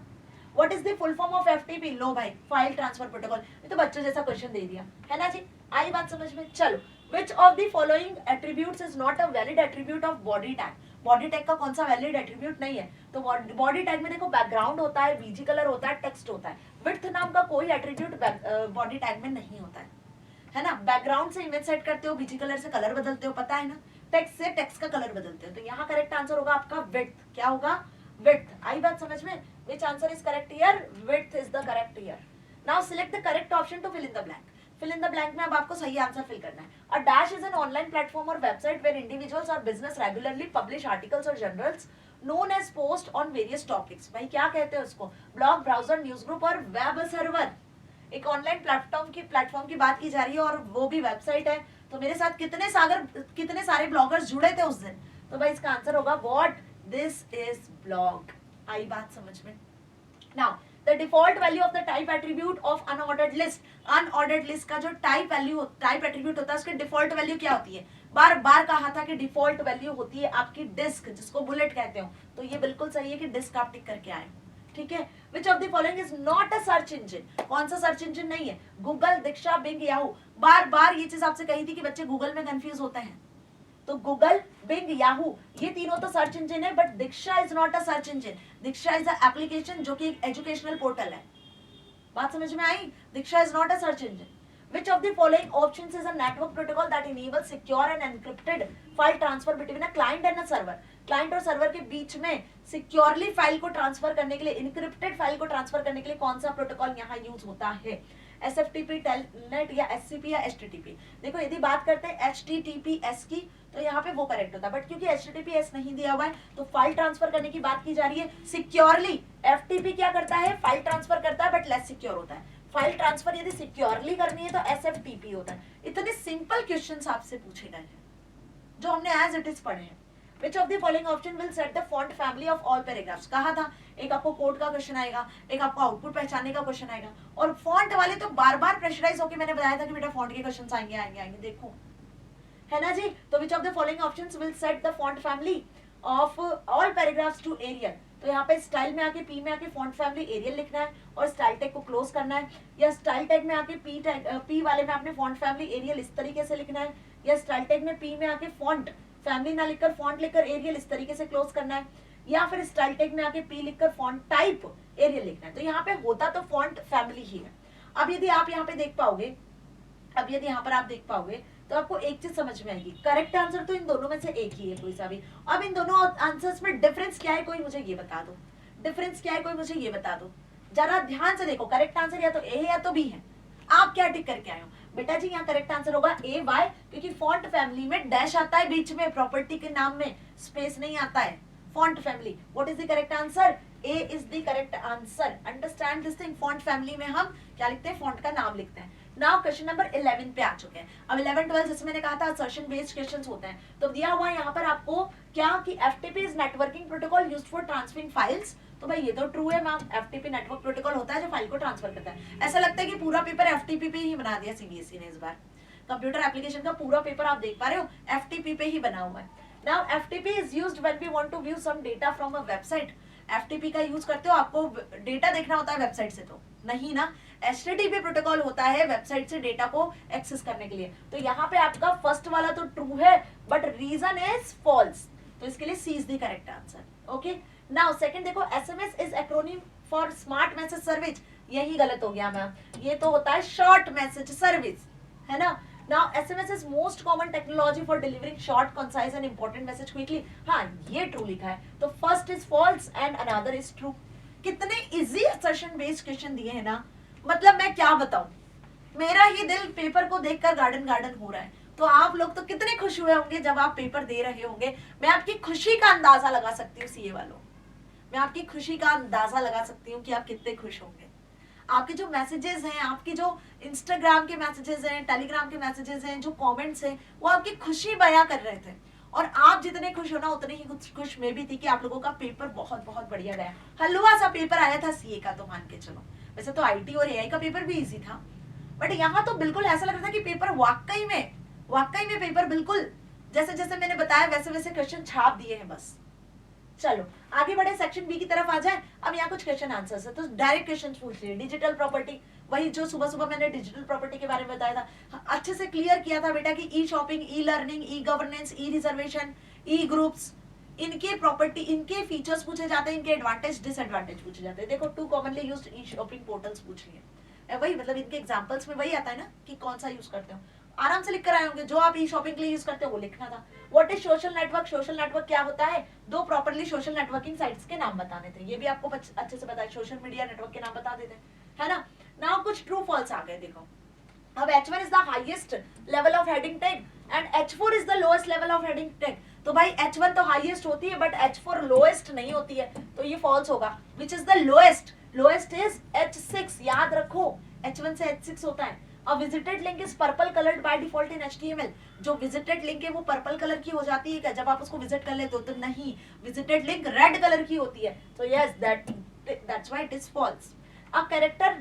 What is the full form of FTP, लो भाई फाइल ट्रांसफर प्रोटोकॉल, ये तो बच्चों जैसा क्वेश्चन दे दिया है ना जी, आई बात समझ में। चलो which of the following attributes is not a valid attribute of body tag, body tag का कौन सा वैलिड एट्रीब्यूट नहीं है। तो बॉडी टैग में देखो बैकग्राउंड होता है, बीजी कलर होता है, टेक्स्ट होता है, विड्थ नाम का कोई एट्रीब्यूट बॉडी टैग में नहीं होता है ना। बैकग्राउंड से इमेज सेट करते हो, बीजी कलर से कलर बदलते हो, पता है ना, टेक्स्ट से टेक्स्ट का कलर बदलते हो, तो यहाँ करेक्ट आंसर होगा आपका विड्थ। क्या होगा? विड्थ। आई बात समझ में? Which answer is correct here? Width is the correct here. Now select the correct option to fill in the blank. Fill in the blank में अब आपको सही आंसर फिल करना है। A dash is an online platform और website where individuals और business regularly publish articles और journals known as post on various topics. भाई क्या कहते हैं उसको? ब्लॉग, ब्राउजर, न्यूज ग्रुप और वेब सर्वर। एक ऑनलाइन प्लेटफॉर्म की बात की जा रही है और वो भी वेबसाइट है। तो मेरे साथ कितने सारे ब्लॉगर्स जुड़े थे उस दिन। तो भाई इसका आंसर होगा व्हाट? This is blog. आई बात समझ में? Now the default value of the type attribute of unordered list. Unordered list का जो टाइप एट्रीब्यूट होता है उसकी डिफॉल्ट वैल्यू क्या होती है? बार बार कहा था कि डिफॉल्ट वैल्यू होती है आपकी डिस्क, जिसको बुलेट कहते हो। तो ये बिल्कुल सही है कि डिस्क आप टिक करके आए। ठीक है। Which of the following is not a search engine. कौन सा सर्च इंजन नहीं है? गूगल, दीक्षा, बिंग, याहू। बार बार ये चीज आपसे कही थी कि बच्चे गूगल में कंफ्यूज होते हैं। तो गूगल, बिंग, याहू ये तीनों तो सर्च इंजन है, but Diksha is not a search engine. Diksha is a application जो कि एक एजुकेशनल पोर्टल है। बात समझ में आई? Diksha is not a search engine. Which of the following options is a network protocol that enables secure and encrypted file transfer between a client and a server? Client और server के बीच में securely file को transfer करने के लिए, encrypted file को transfer करने के लिए कौन सा प्रोटोकॉल यहाँ यूज होता है? SFTP, टेलनेट या SCP या HTTP? देखो यदि बात करते हैं HTTPS की तो यहाँ पे वो करेक्ट होता है, बट क्योंकि HTTPS नहीं दिया हुआ है तो फाइल ट्रांसफर करने की बात की जा रही है सिक्योरली। FTP क्या करता है? फाइल ट्रांसफर करता है बट लेस सिक्योर होता है। फाइल ट्रांसफर यदि सिक्योरली करनी है तो SFTP होता है। इतने सिंपल क्वेश्चंस आपसे पूछे गए हैं जो हमने एज इट इज पढ़े हैं। Which of the following option will set the font family of all paragraphs? कहा था एक आपको कोड का क्वेश्चन आएगा, एक आपको आउटपुट पहचानने का क्वेश्चन आएगा, और फॉन्ट वाले तो बार बार प्रेशराइज होकर मैंने बताया था कि बेटा फॉन्ट के क्वेश्चन आएंगे आएंगे आएंगे, देखो है ना जी। तो which of the following options will set the font family of all paragraphs to Arial? तो यहाँ पे स्टाइल में आके पी में आके फॉन्ट फैमिली एरियल लिखना है और स्टाइल टैग को क्लोज करना है, या स्टाइल टैग में आके पी वाले में आपने फॉन्ट फैमिली एरियल इस तरीके से लिखना है, या स्टाइल टैग में पी में आके फॉन्ट फैमिली ना लिखकर फॉन्ट लिखकर एरियल इस तरीके से क्लोज करना है, या फिर स्टाइल टैग में आके पी लिखकर फॉन्ट टाइप एरियल लिखना है। तो यहाँ पे होता तो फॉन्ट फैमिली ही है। अब यदि आप यहाँ पे देख पाओगे, अब यदि यहाँ पर आप देख पाओगे तो आपको एक चीज समझ में आएगी, करेक्ट आंसर तो इन दोनों में से एक ही है कोई सा भी। अब इन दोनों आंसर्स में डिफरेंस क्या है कोई मुझे ये बता दो, डिफरेंस क्या है कोई मुझे ये बता दो जरा ध्यान से देखो। करेक्ट आंसर या तो ए है या तो बी है। आप क्या टिक करके आए हो बेटा जी? यहाँ करेक्ट आंसर होगा ए वाई, क्योंकि फॉन्ट फैमिली में डैश आता है बीच में, प्रॉपर्टी के नाम में स्पेस नहीं आता है। Font family, what is the correct answer? A is the correct answer. Understand this thing. Font family में हम क्या लिखते हैं? फॉन्ट का नाम लिखते हैं। नाउ क्वेश्चन नंबर 11 पे आ चुके हैं। अब 11 12 जैसे मैंने कहा था असर्शन बेस्ड क्वेश्चंस होते हैं, तो दिया हुआ है यहाँ पर आपको क्या कि FTP is networking protocol used for transferring files. तो भाई ये तो ट्रू है मैम, FTP नेटवर्क प्रोटोकॉल होता है जो फाइल को ट्रांसफर करता है। ऐसा लगता है कि पूरा पेपर FTP पे ही बना दिया CBSE ने इस बार। कंप्यूटर एप्लीकेशन का पूरा पेपर आप देख पा रहे हो FTP पे ही बना हुआ है। Now FTP is used when we want to view some data from a website. FTP का यूज करते हो, आपको डेटा देखना होता है वेबसाइट से तो नहीं ना। HTTP प्रोटोकॉल होता है वेबसाइट से डेटा को एक्सेस करने के लिए। तो यहाँ पे आपका फर्स्ट वाला तो ट्रू है बट रीजन इज फॉल्स, तो इसके लिए C is the correct answer. Okay. Now second देखो, SMS is acronym for smart message service. यही गलत हो गया मैम, ये तो होता है शॉर्ट मैसेज सर्विस, है ना। Now SMS is most common technology for delivering short, concise and important message quickly. हाँ ये ट्रू लिखा है, तो first is false and another is true. कितने इजी असर्शन बेस्ड क्वेश्चन दिए हैं ना, मतलब मैं क्या बताऊं, मेरा ही दिल पेपर को देखकर गार्डन गार्डन हो रहा है। तो आप लोग तो कितने खुश हुए होंगे जब आप पेपर दे रहे होंगे। मैं आपकी खुशी का अंदाजा लगा सकती हूँ सीए वालों, मैं आपकी खुशी का अंदाजा लगा सकती हूँ कि आप कितने खुश होंगे। आपके जो मैसेजेस हैं, आपकी जो इंस्टाग्राम के मैसेजेस हैं, टेलीग्राम के मैसेजेस हैं, जो कमेंट्स हैं, वो आपकी खुशी बयां कर रहे थे। और आप जितने खुश हो ना उतने ही खुश मैं भी थी कि आप लोगों का पेपर बहुत बहुत बढ़िया गया। हलवा सा पेपर आया था सीए का, तो मान के चलो। वैसे तो IT और AI का पेपर भी इजी था, बट यहाँ तो बिल्कुल ऐसा लग रहा था कि पेपर वाकई में पेपर बिल्कुल जैसे जैसे मैंने बताया वैसे वैसे क्वेश्चन छाप दिए हैं बस। चलो आगे बढ़े, सेक्शन बी की तरफ आ जाए। अब यहाँ कुछ क्वेश्चन आंसर्स है, तो डायरेक्ट क्वेश्चन पूछ लिए। डिजिटल प्रॉपर्टी, वही जो सुबह सुबह मैंने डिजिटल प्रॉपर्टी के बारे में बताया था, अच्छे से क्लियर किया था बेटा कि e shopping, e learning, e governance, e reservation, e groups, इनके प्रॉपर्टी, इनके फीचर्स पूछे जाते हैं, इनके एडवांटेज डिसएडवांटेज पूछे जाते हैं। देखो 2 कॉमनली यूज्ड ई शॉपिंग पोर्टल्स पूछ लिए, वही मतलब इनके एग्जांपल्स में वही आता है ना कि कौन सा यूज करते हो। आराम से लिख कर आए होंगे, जो आप ई शॉपिंग के लिए यूज करते हो वो लिखना था। What is social network, social network क्या होता है, दो प्रॉपरली सोशल नेटवर्किंग साइट्स के नाम बताने थे, ये भी आपको अच्छे से पता है, सोशल मीडिया नेटवर्क के नाम बता देते हैं, है ना। नाउ कुछ ट्रू फॉल्स आ गए, देखो अब H1 is the highest level of heading tag and H4 is the lowest level of heading tag. तो भाई H1 तो हाईएस्ट होती है बट H4 लोएस्ट नहीं होती है, तो ये फॉल्स होगा। Which is the lowest, lowest is H6, याद रखो H1 से H6 होता है। A visited link is purple colored by default in HTML। जो visited link है वो पर्पल कलर की हो जाती है क्या जब आप उसको विजिट कर लेते हो, तो नहीं, visited link रेड कलर की होती है। So yes, that's why it is false। A character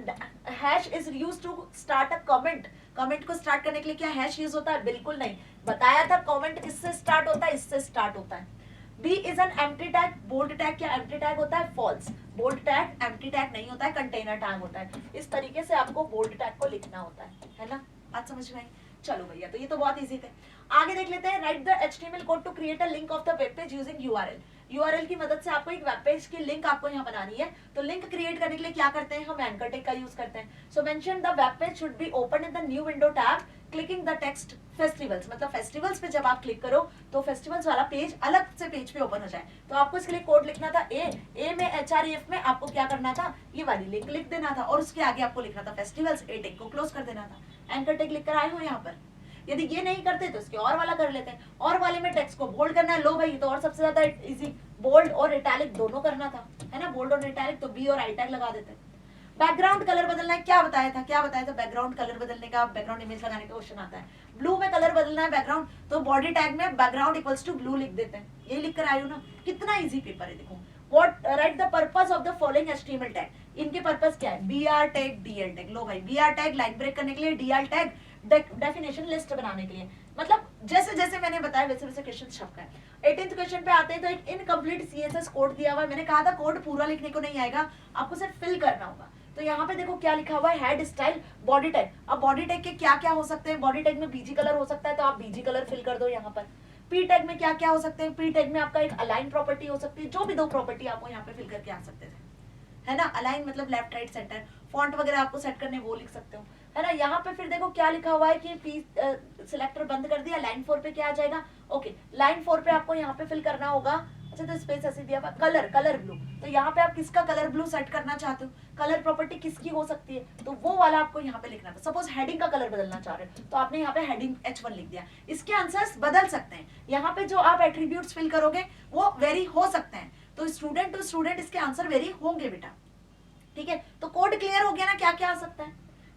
hash is used to start a comment। Comment को स्टार्ट करने के लिए क्या हैश यूज होता है, बिल्कुल नहीं, बताया था कमेंट किससे स्टार्ट होता है, इससे स्टार्ट होता है। B is an empty tag, bold tag क्या एम्प्टी टैग होता है, false. Bold tag empty tag नहीं होता है, कंटेनर टैग होता है। इस तरीके से आपको बोल्ड टैग को लिखना होता है ना, बात समझ में आई। चलो भैया, तो ये तो बहुत इजी थे। आगे देख लेते हैं, write the HTML code to create a link of the web page using URL। URL की मदद से आपको एक वेब पेज की लिंक आपको यहाँ बनानी है, तो लिंक क्रिएट करने के लिए क्या करते हैं, हम एंकर टैग का यूज करते हैं। So mention the web page should be open in the new window tab clicking the text festivals. मतलब फेस्टिवल्स पे जब आप क्लिक करो तो फेस्टिवल्स वाला पेज अलग से पेज पे ओपन हो जाए। तो आपको इसके लिए कोड लिखना था ए में HREF में आपको क्या करना था, ये वाली लिंक लिख देना था और उसके आगे आपको लिखना था फेस्टिवल्स, ए टैग को क्लोज कर देना था। एंकर टैग लिख कर आए हो यहाँ पर। यदि ये नहीं करते तो इसके और वाला कर लेते हैं, और वाले में टेक्स्ट को बोल्ड करना है, लो भाई तो और सबसे ज्यादा इजी, बोल्ड और इटैलिक दोनों करना था, है ना, बोल्ड और इटैलिक, तो बी और आई टैग लगा देते हैं। बैकग्राउंड कलर बदलना है, क्या बताया था बैकग्राउंड कलर बदलने का, बैकग्राउंड इमेज लगाने का क्वेश्चन आता है। ब्लू में कलर बदलना है बैकग्राउंड, तो बॉडी टैग में बैकग्राउंड इक्वल्स टू ब्लू लिख देते हैं, ये लिख कर आई हूं ना, कितना इजी पेपर है देखो। What write the purpose of the following HTML tag, इनके पर्पस क्या है, BR टैग, DL टैग। लो भाई, BR टैग लाइन ब्रेक करने के लिए, DL टैग डेफिनेशन लिस्ट बनाने के लिए। मतलब जैसे जैसे मैंने बताया वैसे वैसे क्वेश्चन छपका है। 18th क्वेश्चन पे आते हैं तो एक इनकम्प्लीट CSS कोड दिया हुआ है। मैंने कहा था कोड पूरा लिखने को नहीं आएगा, आपको सिर्फ फिल करना होगा। तो यहाँ पे देखो क्या लिखा हुआ है, हेड स्टाइल बॉडी टैग। अब बॉडी टैग के क्या क्या हो सकते हैं, बॉडी टैग में बीजी कलर हो सकता है, तो आप बीजी कलर फिल कर दो यहाँ पर। पी टैग में क्या क्या हो सकते हैं, पी टैग में आपका एक अलाइन प्रॉपर्टी हो सकती है, जो भी दो प्रॉपर्टी आपको यहाँ पे फिल करके आ सकते थे, है ना। अलाइन मतलब लेफ्ट राइट सेंटर, फॉन्ट वगैरह आपको सेट करने वो लिख सकते हो, है ना। यहाँ पे फिर देखो क्या लिखा हुआ है कि पी सिलेक्टर बंद कर दिया, लाइन 4 पे क्या आ जाएगा, ओके लाइन 4 पे आपको यहाँ पे फिल करना होगा। अच्छा, तो स्पेस ऐसे दिया हुआ, कलर ब्लू, तो यहाँ पे आप किसका कलर ब्लू सेट करना चाहते हो, कलर प्रॉपर्टी किसकी हो सकती है, तो वो वाला आपको यहाँ पे लिखना था। सपोज हेडिंग का कलर बदलना चाह रहे हो तो आपने यहाँ पे हेडिंग H1 लिख दिया। इसके आंसर्स बदल सकते हैं, यहाँ पे जो आप एट्रीब्यूट्स फिल करोगे वो वेरी हो सकते हैं, तो स्टूडेंट टू स्टूडेंट इसके आंसर वेरी होंगे बेटा, ठीक है। तो कोड क्लियर हो गया ना, क्या क्या आ सकता है।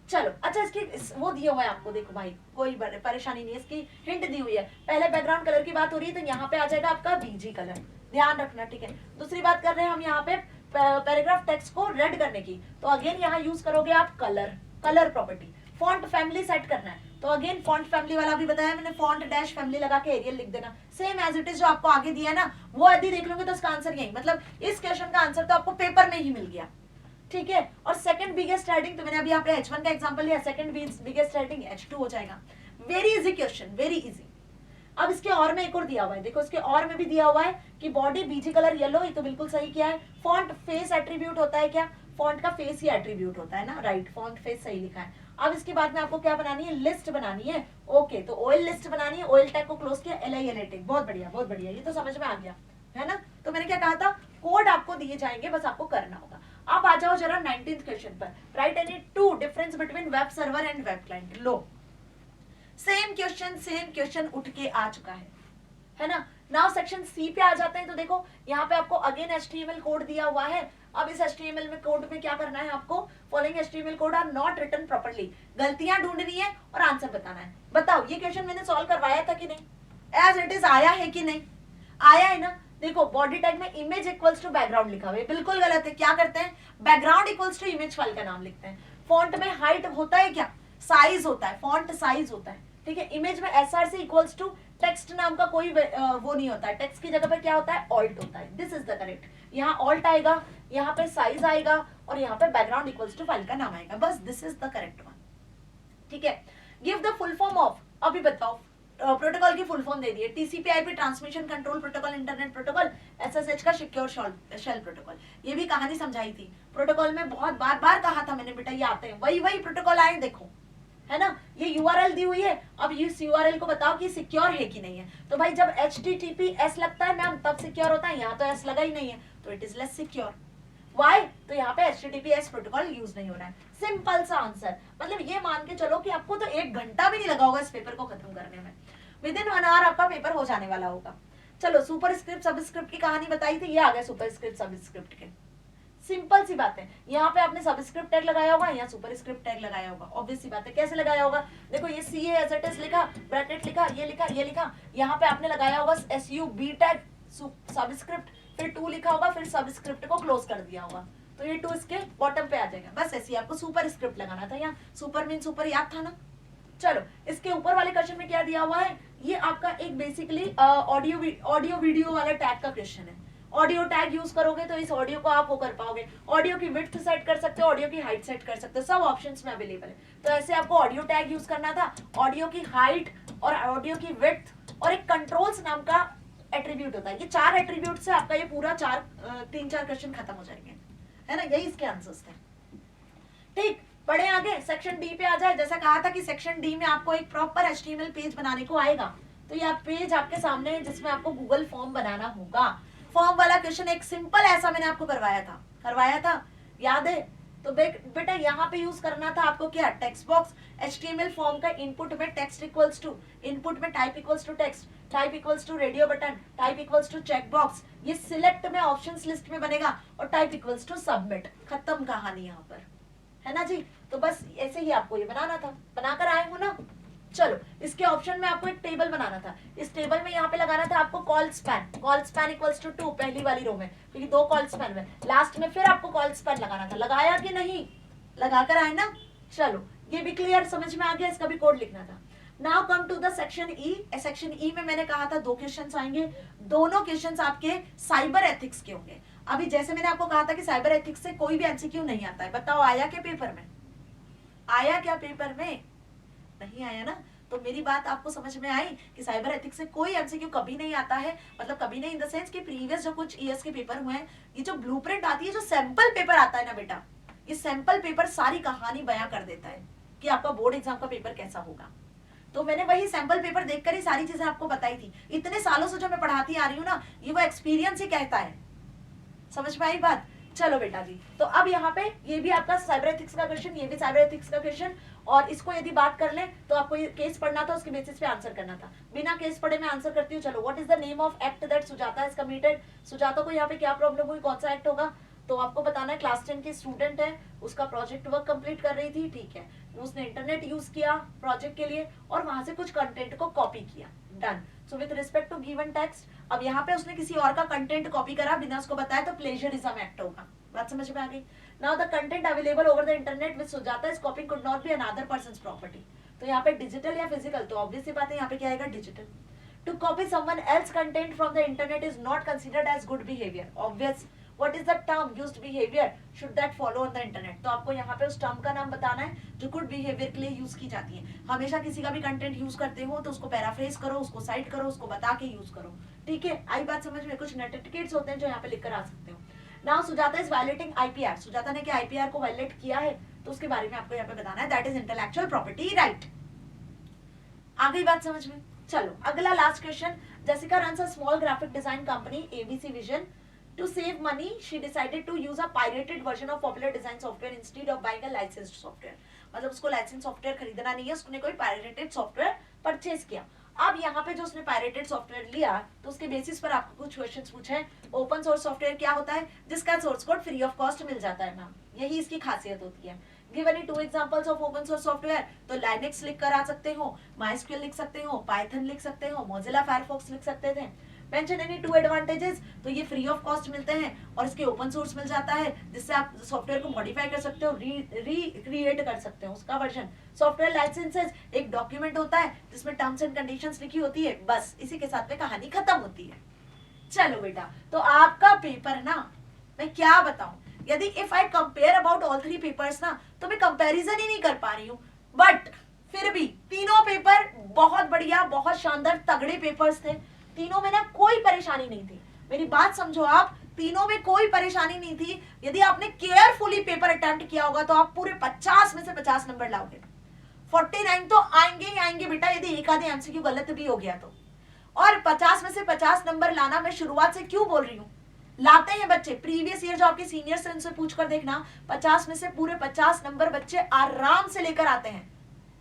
चलो अच्छा, इसकी वो दिया हुआ है आपको, देखो भाई कोई परेशानी नहीं है, इसकी हिंट दी हुई है। पहले बैकग्राउंड कलर की बात हो रही है तो यहाँ पे आ जाएगा आपका बीजी कलर, ध्यान रखना, ठीक है। दूसरी बात कर रहे हैं हम यहाँ पे पैराग्राफ टेक्स्ट को रेड करने की, तो अगेन यहाँ यूज करोगे आप colour property. Font family set करना है तो अगेन फॉन्ट फैमिली वाला भी बताया मैंने, फॉन्ट डैश फैमिली लगा के एरियल लिख देना, सेम एज इट इज जो आपको आगे दिया है ना, वो यदि देख लोगे तो इसका आंसर यही, मतलब इस क्वेश्चन का आंसर तो आपको पेपर में ही मिल गया, ठीक है। और सेकंड बिगेस्ट हेडिंग, तो मैंने अभी यहाँ पे H1 का एग्जांपल लिया, सेकंड बिगेस्ट हेडिंग H2 हो जाएगा। Very easy question, very easy. अब इसके और में एक और दिया हुआ है, देखो इसके और में भी दिया हुआ है कि बॉडी बीजी कलर येलो, ये तो बिल्कुल सही किया है। फॉन्ट फेस एट्रीब्यूट होता है क्या, फॉन्ट का फेस ही एट्रीब्यूट होता है ना, राइट, फॉन्ट फेस सही लिखा है। अब इसके बाद में आपको क्या बनानी है, लिस्ट बनानी है, ओके, तो ऑयल लिस्ट बनानी है, ऑयल टैग को क्लोज किया, LILA टैग, बहुत बढ़िया बहुत बढ़िया, ये तो समझ में आ गया, है ना। तो मैंने क्या कहा था, कोड आपको दिए जाएंगे, बस आपको करना होगा। अब आ जाओ जरा 19th क्वेश्चन पर, right any two difference between web server and web client. Low same question उठ के आ चुका है ना। नाउ सेक्शन सी पे आ जाते हैं, तो देखो यहाँ पे आपको अगेन HTML कोड दिया हुआ है। अब इस HTML में कोड में क्या करना है आपको, following HTML code are not written properly, गलतियां ढूंढनी है और आंसर बताना है। बताओ ये क्वेश्चन मैंने सॉल्व करवाया था कि नहीं, एज इट इज आया है कि नहीं, आया है ना। देखो बॉडी टैग में इमेज इक्वल्स टू बैकग्राउंड लिखा हुआ है, बिल्कुल गलत है। क्या करते हैं, background equals to image file का नाम लिखते हैं। फॉन्ट में हाइट होता है क्या, साइज होता है, फॉन्ट साइज होता है, ठीक है। इमेज में SRC इक्वल्स टू टेक्स्ट नाम का कोई वो नहीं होता है, टेक्स्ट की जगह पे क्या होता है, ऑल्ट होता है। दिस इज द करेक्ट, यहाँ ऑल्ट आएगा, यहाँ पे साइज आएगा और यहाँ पे बैकग्राउंड इक्वल्स टू फाइल का नाम आएगा, बस this is the correct one, ठीक है। Give the full form of, अभी बताओ, प्रोटोकॉल की फुल फॉर्म दे दिए, TCP/IP transmission control protocol, internet protocol, SSH का सिक्योर शेल प्रोटोकॉल। ये भी कहानी समझाई थी प्रोटोकॉल में, बहुत बार बार कहा था मैंने बेटा, ये आते हैं वही प्रोटोकॉल आए, देखो, है ना। ये यूआरएल दी हुई है, अब इस यूआरएल को बताओ कि सिक्योर है कि नहीं है। तो भाई जब HTTPS लगता है मैम तब सिक्योर होता है, यहाँ तो S लगा ही नहीं है तो it is less secure. Why? तो यहाँ पे HTTPS प्रोटोकॉल यूज नहीं हो रहा है। सिंपल सा आंसर, मतलब ये मान के चलो कि आपको तो 1 घंटा भी नहीं लगा होगा इस पेपर को खत्म करने में, विद इन 1 आवर आपका पेपर हो जाने वाला होगा। चलो सुपरस्क्रिप्ट सबस्क्रिप्ट की कहानी बताई थी, ये आ गया सुपरस्क्रिप्ट सबस्क्रिप्ट के। सिंपल सी बात है, यहाँ पे आपने सबस्क्रिप्ट टैग लगाया होगा, यहाँ सुपरस्क्रिप्ट टैग लगाया होगा। ऑब्वियस सी बात है, कैसे लगाया होगा? देखो ये CA एज इट इज लिखा, ब्रैकेट लिखा, ये लिखा, ये लिखा, यहाँ पे आपने लगाया होगा SUB टैग सबस्क्रिप्ट, फिर 2 लिखा होगा, फिर सबस्क्रिप्ट को क्लोज कर दिया होगा, तो ये 2 इसके बॉटम पे आ जाएगा। बस ऐसे ही आपको सुपरस्क्रिप्ट लगाना था, यहाँ सुपर मीन सुपर याद था ना। चलो इसके ऊपर वाले क्वेश्चन में क्या दिया हुआ है, ये आपका एक बेसिकली ऑडियो वीडियो वाला टैग का क्वेश्चन है। ऑडियो टैग यूज करोगे तो इस ऑडियो को आप वो कर पाओगे, ऑडियो की विड्थ सेट कर सकते हो, ऑडियो की हाइट सेट कर सकते हो, सब ऑप्शंस में अवेलेबल है। तो ऐसे आपको ऑडियो टैग यूज करना था, ऑडियो की हाइट और ऑडियो की विड्थ और एक कंट्रोल्स नाम का एट्रीब्यूट होता है। ये 4 एट्रीब्यूट से आपका ये पूरा 3-4 क्वेश्चन खत्म हो जाएंगे, है ना, यही इसके आंसर्स थे। ठीक, पढ़े आगे, सेक्शन डी पे आ जाए। जैसा कहा था कि सेक्शन डी में आपको एक प्रॉपर HTML पेज बनाने को आएगा, तो ये पेज आपके सामने है जिसमें आपको गूगल फॉर्म बनाना होगा। फॉर्म वाला क्वेश्चन एक सिंपल ऐसा मैंने आपको करवाया था, याद है? तो बेटा यहाँ पे यूज करना था आपको क्या, टेक्स्ट बॉक्स। HTML फॉर्म का इनपुट में टेक्स्ट इक्वल्स टू, इनपुट में type equals to text, type equals to radio button, type equals to check box, ये सिलेक्ट में ऑप्शंस लिस्ट में बनेगा, और टाइप इक्वल्स टू सबमिट। खत्म कहानी यहाँ पर, है ना जी। तो बस ऐसे ही आपको ये बनाना था, बनाकर आए हो ना। चलो इसके ऑप्शन में आपको एक टेबल बनाना था, इस टेबल में यहाँ पे लगाना था आपको कॉल स्पैन इक्वल्स टू 2 पहली वाली रो में, क्योंकि 2 कॉल स्पैन में, लास्ट में फिर आपको कॉल स्पैन लगाना था। लगाया कि नहीं? लगाकर आए ना। चलो ये भी क्लियर, समझ में आ गया, इसका भी कोड लिखना था। Now come to the section E. Section E में मैंने कहा था 2 क्वेश्चंस आएंगे, दोनों क्वेश्चंस आपके साइबर एथिक्स के होंगे। अभी जैसे मैंने आपको कहा था कि साइबर एथिक्स से कोई भी MCQ नहीं आता है, बताओ आया क्या पेपर में? आया क्या पेपर में? नहीं आया ना। तो मेरी बात आपको समझ में आई कि साइबर एथिक्स से कोई MCQ कभी नहीं आता है, मतलब कभी नहीं इन द सेंस कि प्रीवियस जो कुछ ईयर्स के पेपर हुए हैं, ये जो ब्लूप्रिंट आती है, जो सैंपल पेपर आता है ना बेटा, ये सैंपल पेपर सारी कहानी बयां कर देता है कि आपका बोर्ड एग्जाम का पेपर कैसा होगा। तो मैंने वही सैंपल पेपर देखकर ही सारी चीजें आपको बताई थी। इतने सालों से जो मैं पढ़ाती आ रही हूँ ना, ये वो एक्सपीरियंस ही कहता है। समझ में आई बात? चलो बेटा जी, तो अब यहाँ पे ये भी आपका साइबर एथिक्स का क्वेश्चन, ये भी साइबर एथिक्स का क्वेश्चन, और इसको यदि बात कर ले तो आपको ये केस पढ़ना था, उसके बेसिस पे आंसर करना था। बिना केस पढ़े मैं आंसर करती हूँ। चलो, what is the name of act that Sujata has committed? Sujata को यहाँ पे क्या प्रॉब्लम हुई, कौन सा एक्ट होगा? तो आपको बताना है, क्लास 10 की स्टूडेंट है, उसका प्रोजेक्ट वर्क कंप्लीट कर रही थी, ठीक है, उसने इंटरनेट यूज किया प्रोजेक्ट के लिए और वहां से कुछ कंटेंट को कॉपी किया, done. So with respect to given text, अब यहाँ पे उसने किसी और का कंटेंट कॉपी करा बिना उसको बताया, तो प्लेजरिज्म एक्ट होगा। बात समझ में आ गई? Now the content available over the internet which Sujata is कॉपिंग could not be another persons property. तो यहाँ पे डिजिटल या फिजिकल, तो ऑब्वियस सी बात है यहाँ पे क्या आएगा, digital. To copy someone else content from the internet is not considered as good behaviour, obvious. What is the term used behavior should that follow on the internet? तो आपको यहाँ पे उस टर्म का नाम बताना है जो गुड बिहेवियर के लिए यूज की जाती है। हमेशा किसी का भी कंटेंट यूज करते हो तो उसको पैराफ्रेज करो, उसको साइट करो, उसको बता के यूज करो, ठीक है? आई बात समझ में? कुछ नेटिकेट्स होते हैं जो यहाँ पे लिखकर आ सकते हो। Now Sujata is violating IPR, Sujata ने क्या IPR को वायलेट किया है, तो उसके बारे में आपको यहाँ पे बताना है, that is intellectual property right. आ गई बात समझ में? चलो अगला last question. Jessica runs a small graphic design company ABC Vision. To save money, she decided to use a pirated version of popular design software instead of buying a licensed software. मतलब उसको licence software खरीदना नहीं है, उसने कोई pirated software purchase किया। अब यहाँ पे जो उसने पायरेटेड सॉफ्टवेयर लिया, तो उसके बेसिस पर आपको कुछ क्वेश्चंस पूछे हैं। ओपन सोर्स सॉफ्टवेयर क्या होता है? जिसका source code free of cost मिल जाता है मैम, यही इसकी खासियत होती है। Give any 2 examples of open source software, तो लाइनेक्स लिख कर आ सकते हो, MySQL लिख सकते हो, पाइथन लिख सकते हो, मोजिला फायरफॉक्स लिख सकते थे। मेंशन एनी 2 एडवांटेजेस, तो ये फ्री ऑफ कॉस्ट मिलते हैं और इसके ओपन सोर्स मिल जाता है, जिससे आप सॉफ्टवेयर को मॉडिफाई कर सकते हो, रिक्रिएट कर सकते हो उसका वर्जन। सॉफ्टवेयर लाइसेंसेस एक डॉक्यूमेंट होता है जिसमें टर्म्स एंड कंडीशंस लिखी होती है, बस इसी के साथ में कहानी खत्म होती है। चलो बेटा, तो आपका पेपर ना, मैं क्या बताऊं, यदि if I compare about all 3 papers ना, तो मैं कंपैरिजन ही नहीं कर पा रही हूँ, बट फिर भी तीनों पेपर बहुत बढ़िया, बहुत शानदार तगड़े पेपर्स थे। तीनों में ना कोई परेशानी नहीं थी, मेरी बात समझो आप, तीनों में कोई परेशानी नहीं थी। यदि आपने केयरफुली पेपर अटेम्प्ट किया होगा तो आप पूरे 50 में से 50 नंबर लाओगे। 49 तो आएंगे ही आएंगे बेटा, यदि एक आधे एमसीक्यू गलत भी हो गया तो। और 50 में से 50 नंबर लाना मैं शुरुआत से क्यों बोल रही हूँ, लाते हैं बच्चे। प्रीवियस ईयर जो आपके सीनियर्स हैं उनसे पूछ कर देखना, 50 में से पूरे 50 नंबर बच्चे आराम से लेकर आते हैं,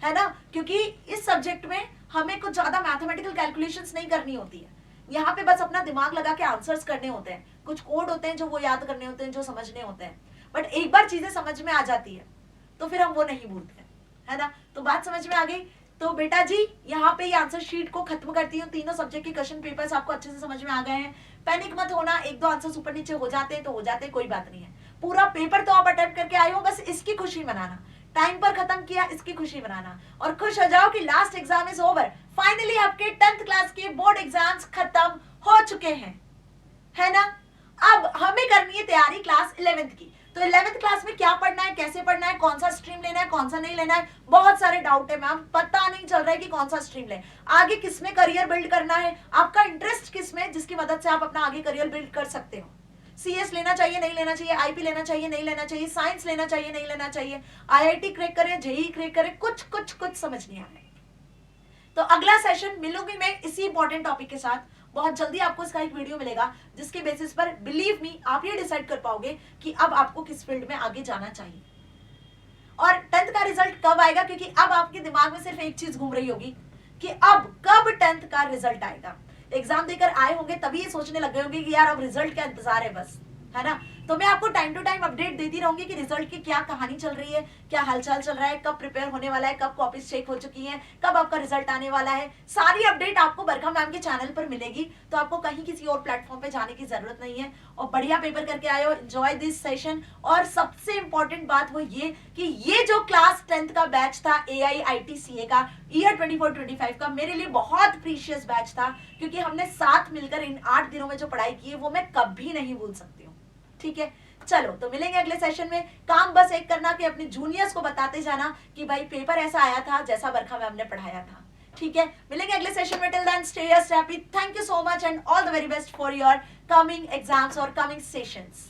है ना, क्योंकि इस सब्जेक्ट में हमें कुछ ज्यादा मैथमेटिकल कैलकुलेशंस नहीं करनी होती है, यहाँ पे बस अपना दिमाग लगा के आंसर्स करने होते हैं, कुछ कोड होते हैं जो वो याद करने होते हैं, जो समझने होते हैं, बट एक बार चीजें समझ में आ जाती है तो फिर हम वो नहीं भूलते हैं, है ना। तो बात समझ में आ गई। तो बेटा जी यहाँ पे ये आंसर शीट को खत्म करती हूँ, तीनों सब्जेक्ट के क्वेश्चन पेपर्स आपको अच्छे से समझ में आ गए हैं। पैनिक मत होना, एक दो आंसर्स ऊपर नीचे हो जाते हैं तो हो जाते हैं, कोई बात नहीं है। पूरा पेपर तो आप अटेम्प्ट करके आए हो, बस इसकी खुशी मनाना, टाइम पर खत्म किया इसकी खुशी मनाना, और खुश हो जाओ कि last exam is over. Finally आपके 10th क्लास के बोर्ड एग्जाम्स खत्म हो चुके हैं, है ना। अब हमें करनी है तैयारी क्लास 11th की। तो 11th क्लास में क्या पढ़ना है, कैसे पढ़ना है, कौन सा स्ट्रीम लेना है, कौन सा नहीं लेना है, बहुत सारे डाउट है मैम, पता नहीं चल रहा है कि कौन सा स्ट्रीम लें, आगे किसमें करियर बिल्ड करना है, आपका इंटरेस्ट किसमें, जिसकी मदद से आप अपना आगे करियर बिल्ड कर सकते हो। सीएस लेना चाहिए नहीं लेना चाहिए, आईपी लेना चाहिए नहीं लेना चाहिए, साइंस लेना चाहिए नहीं लेना चाहिए, आईआईटी क्रैक करें, जेईई क्रैक करें, कुछ समझ नहीं आ रहा है। तो अगला सेशन मिलूंगी मैं इसी इंपॉर्टेंट टॉपिक के साथ, बहुत जल्दी आपको इसका एक वीडियो मिलेगा, जिसके बेसिस पर बिलीव मी आप ये डिसाइड कर पाओगे कि अब आपको किस फील्ड में आगे जाना चाहिए। और 10th का रिजल्ट कब आएगा, क्योंकि अब आपके दिमाग में सिर्फ एक चीज घूम रही होगी कि अब कब 10th का रिजल्ट आएगा। एग्जाम देकर आए होंगे तभी ये सोचने लग गए होंगे कि यार अब रिजल्ट का इंतजार है बस, है ना। तो मैं आपको टाइम टू टाइम अपडेट देती रहूंगी कि रिजल्ट की क्या कहानी चल रही है, क्या हालचाल चल रहा है, कब प्रिपेयर होने वाला है, कब कॉपीज चेक हो चुकी हैं, कब आपका रिजल्ट आने वाला है। सारी अपडेट आपको बरखा मैम के चैनल पर मिलेगी, तो आपको कहीं किसी और प्लेटफॉर्म पे जाने की जरूरत नहीं है। और बढ़िया पेपर करके आए हो, एंजॉय दिस सेशन। और सबसे इंपॉर्टेंट बात वो ये कि ये जो क्लास 10th का बैच था AIITCA का ईयर 24-25 का, मेरे लिए बहुत प्रीशियस बैच था, क्योंकि हमने साथ मिलकर इन 8 दिनों में जो पढ़ाई की है वो मैं कभी नहीं भूल सकती हूँ। ठीक है, चलो तो मिलेंगे अगले सेशन में। काम बस एक करना कि अपने जूनियर्स को बताते जाना कि भाई पेपर ऐसा आया था जैसा बरखा मैम ने पढ़ाया था। ठीक है, मिलेंगे अगले सेशन में। Till then stay happy, thank you so much and all the very best for your coming exams और कमिंग सेशंस।